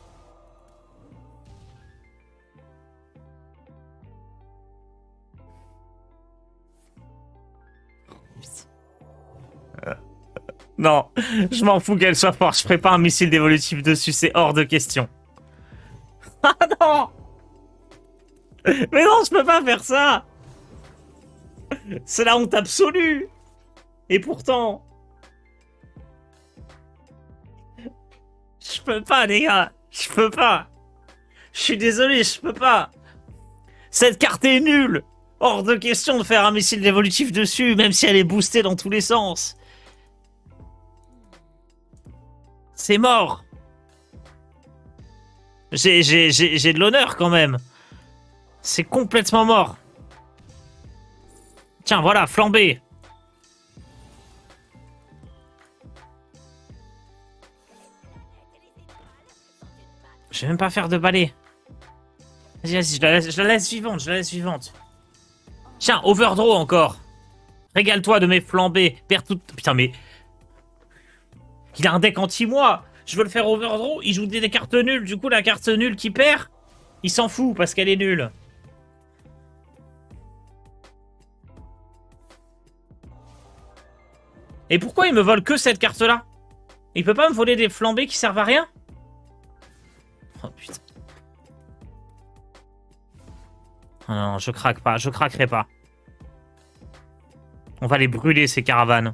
[SPEAKER 1] Non, je m'en fous qu'elle soit forte. Je ferai pas un missile d'évolutif dessus, c'est hors de question. Ah non. Mais non, je peux pas faire ça. C'est la honte absolue. Et pourtant... Je peux pas, les gars. Je peux pas. Je suis désolé, je peux pas. Cette carte est nulle. Hors de question de faire un missile évolutif dessus, même si elle est boostée dans tous les sens. C'est mort. J'ai de l'honneur quand même. C'est complètement mort. Tiens, voilà, flambé. Je vais même pas faire de balai. Vas-y, vas-y, je la laisse vivante, je la laisse vivante. Tiens, overdraw encore. Régale-toi de mes flambées. Perds tout... Putain, mais... Il a un deck anti-moi. Je veux le faire overdraw. Il joue des cartes nulles. Du coup, la carte nulle qui perd, il s'en fout parce qu'elle est nulle. Et pourquoi il me vole que cette carte-là? Il peut pas me voler des flambées qui servent à rien? Oh putain. Oh non, je craque pas, je craquerai pas. On va les brûler ces caravanes.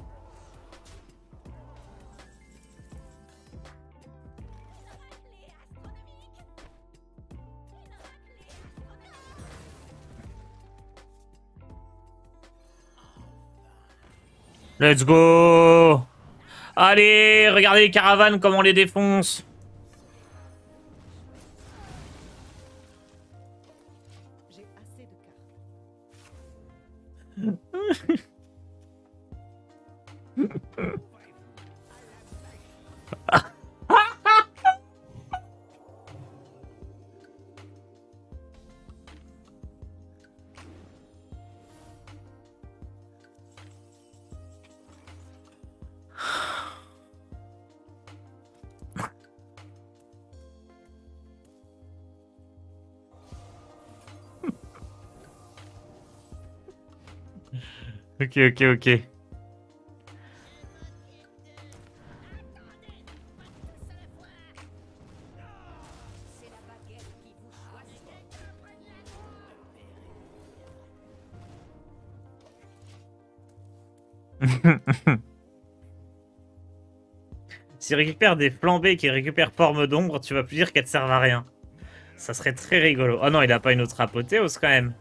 [SPEAKER 1] Let's go! Allez, regardez les caravanes, comment on les défonce.
[SPEAKER 3] J'ai assez de cartes.
[SPEAKER 1] Ok, ok, ok. S'il récupère des flambées qui récupèrent forme d'ombre, tu vas plus dire qu'elles servent à rien. Ça serait très rigolo. Oh non, il a pas une autre apothéose quand même.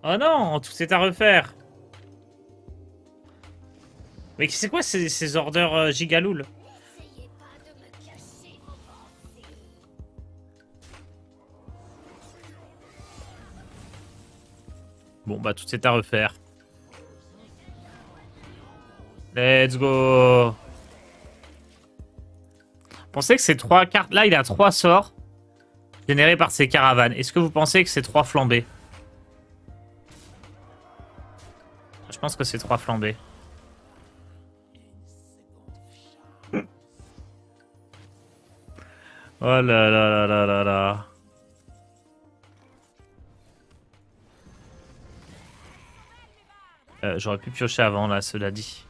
[SPEAKER 1] Oh non, tout est à refaire. Mais c'est quoi ces orders gigaloules? Bon bah tout est à refaire. Let's go. Pensez que ces 3 cartes... Là, il a 3 sorts générés par ces caravanes. Est-ce que vous pensez que c'est 3 flambées? Je pense que c'est 3 flambées. Oh là là là là là là. J'aurais pu piocher avant, là, cela dit.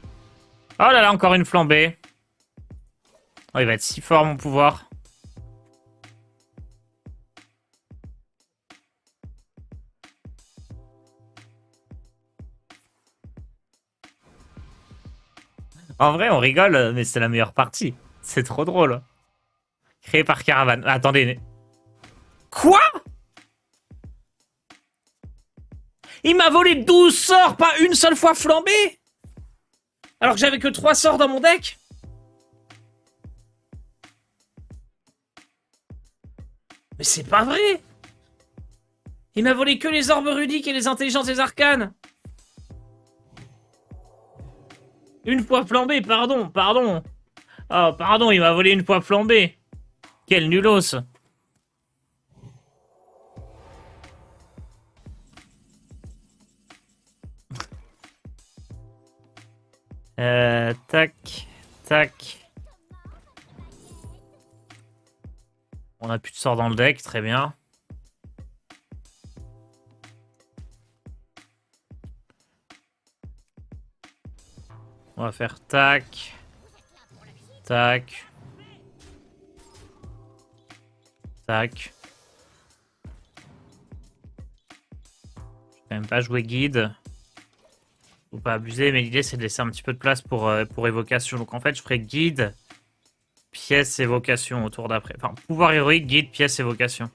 [SPEAKER 1] Oh là là, encore une flambée. Oh, il va être si fort, mon pouvoir. En vrai, on rigole, mais c'est la meilleure partie. C'est trop drôle. Créé par Caravane. Attendez. Quoi? Il m'a volé 12 sorts, pas une seule fois flambé? Alors que j'avais que 3 sorts dans mon deck? Mais c'est pas vrai! Il m'a volé que les orbes rudiques et les intelligences des arcanes! Une fois flambé, pardon, pardon! Oh, pardon, il m'a volé une fois flambé! Quel nulos! Tac, tac. On a plus de sorts dans le deck, très bien. On va faire tac, tac, tac. Je vais quand même pas jouer guide. Faut pas abuser, mais l'idée c'est de laisser un petit peu de place pour évocation. Donc en fait, je ferai guide, pièce, évocation au tour d'après. Enfin, pouvoir héroïque, guide, pièce, évocation.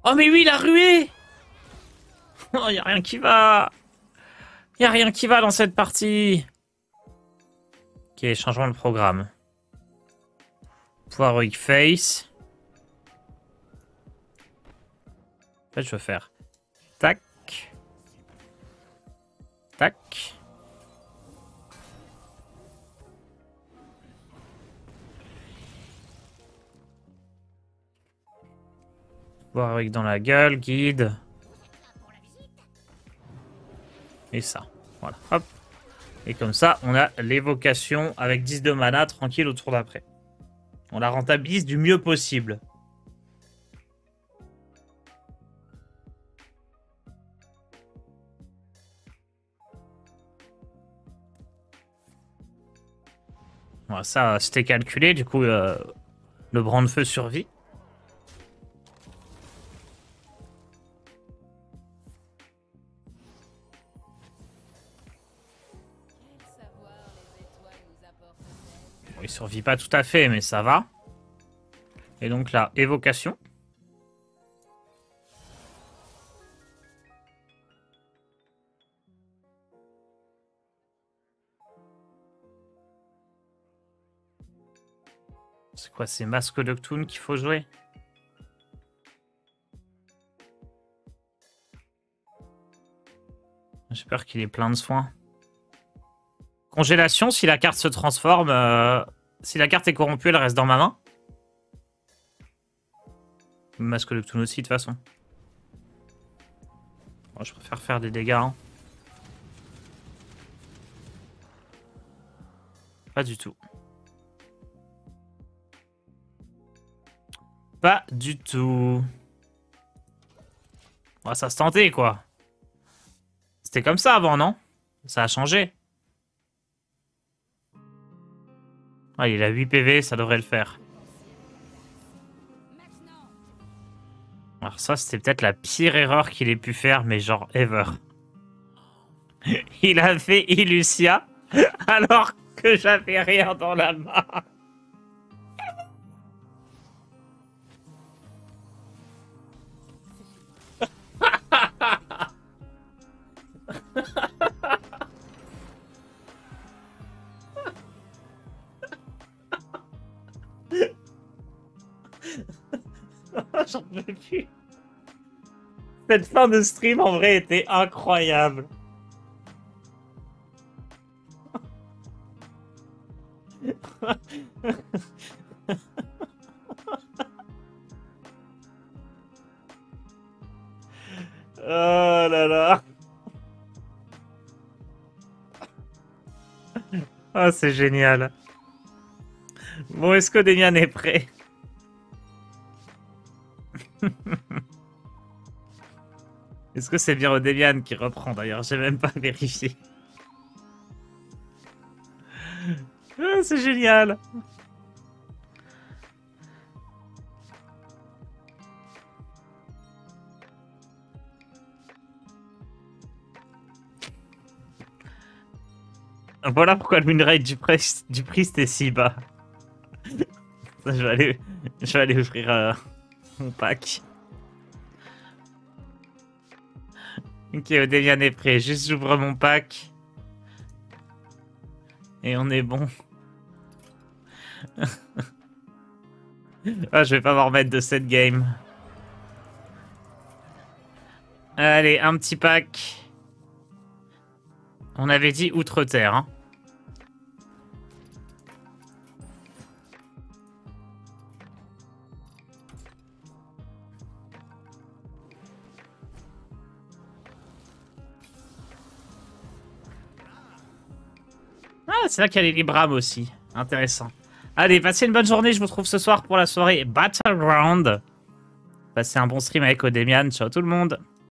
[SPEAKER 1] Oh mais oui, il a rué. Oh, y a rien qui va. Y a rien qui va dans cette partie. Ok, changement de programme. Pouvoir Heroic Face. En fait, je veux faire tac. Tac. Pouvoir Heroic dans la gueule, guide. Et ça. Voilà. Hop. Et comme ça, on a l'évocation avec 10 de mana tranquille au tour d'après. On la rentabilise du mieux possible. Voilà, ça, c'était calculé. Du coup, le bran de feu survit. Bon, il survit pas tout à fait, mais ça va. Et donc là, évocation. C'est quoi, c'est Masque de Cthulhu qu'il faut jouer? J'ai peur qu'il ait plein de soins. Congélation, si la carte se transforme... si la carte est corrompue, elle reste dans ma main. Masque de Cthulhu aussi, de toute façon. Bon, je préfère faire des dégâts. Hein. Pas du tout. Pas du tout. Oh, ça se tentait, quoi. C'était comme ça avant, non? Ça a changé. Ah, il a 8 PV, ça devrait le faire. Alors ça, c'était peut-être la pire erreur qu'il ait pu faire, mais genre ever. Il a fait Illucia alors que j'avais rien dans la main. J'en peux plus. Cette fin de stream en vrai était incroyable. Oh là là. Oh, c'est génial. Bon, est-ce que Demian est prêt? Est-ce que c'est bien Demian qui reprend d'ailleurs? J'ai même pas vérifié. Ah, c'est génial. Voilà pourquoi le winrate du priest est si bas. Ça, je vais aller ouvrir mon pack. Ok, Demian est prêt. Juste j'ouvre mon pack. Et on est bon. Ah, je vais pas m'en remettre de cette game. Allez, un petit pack. On avait dit Outre-Terre. Hein. Ah, c'est là qu'il y a les Libram aussi. Intéressant. Allez, passez une bonne journée. Je vous retrouve ce soir pour la soirée Battleground. Passez un bon stream avec Odemian. Ciao tout le monde.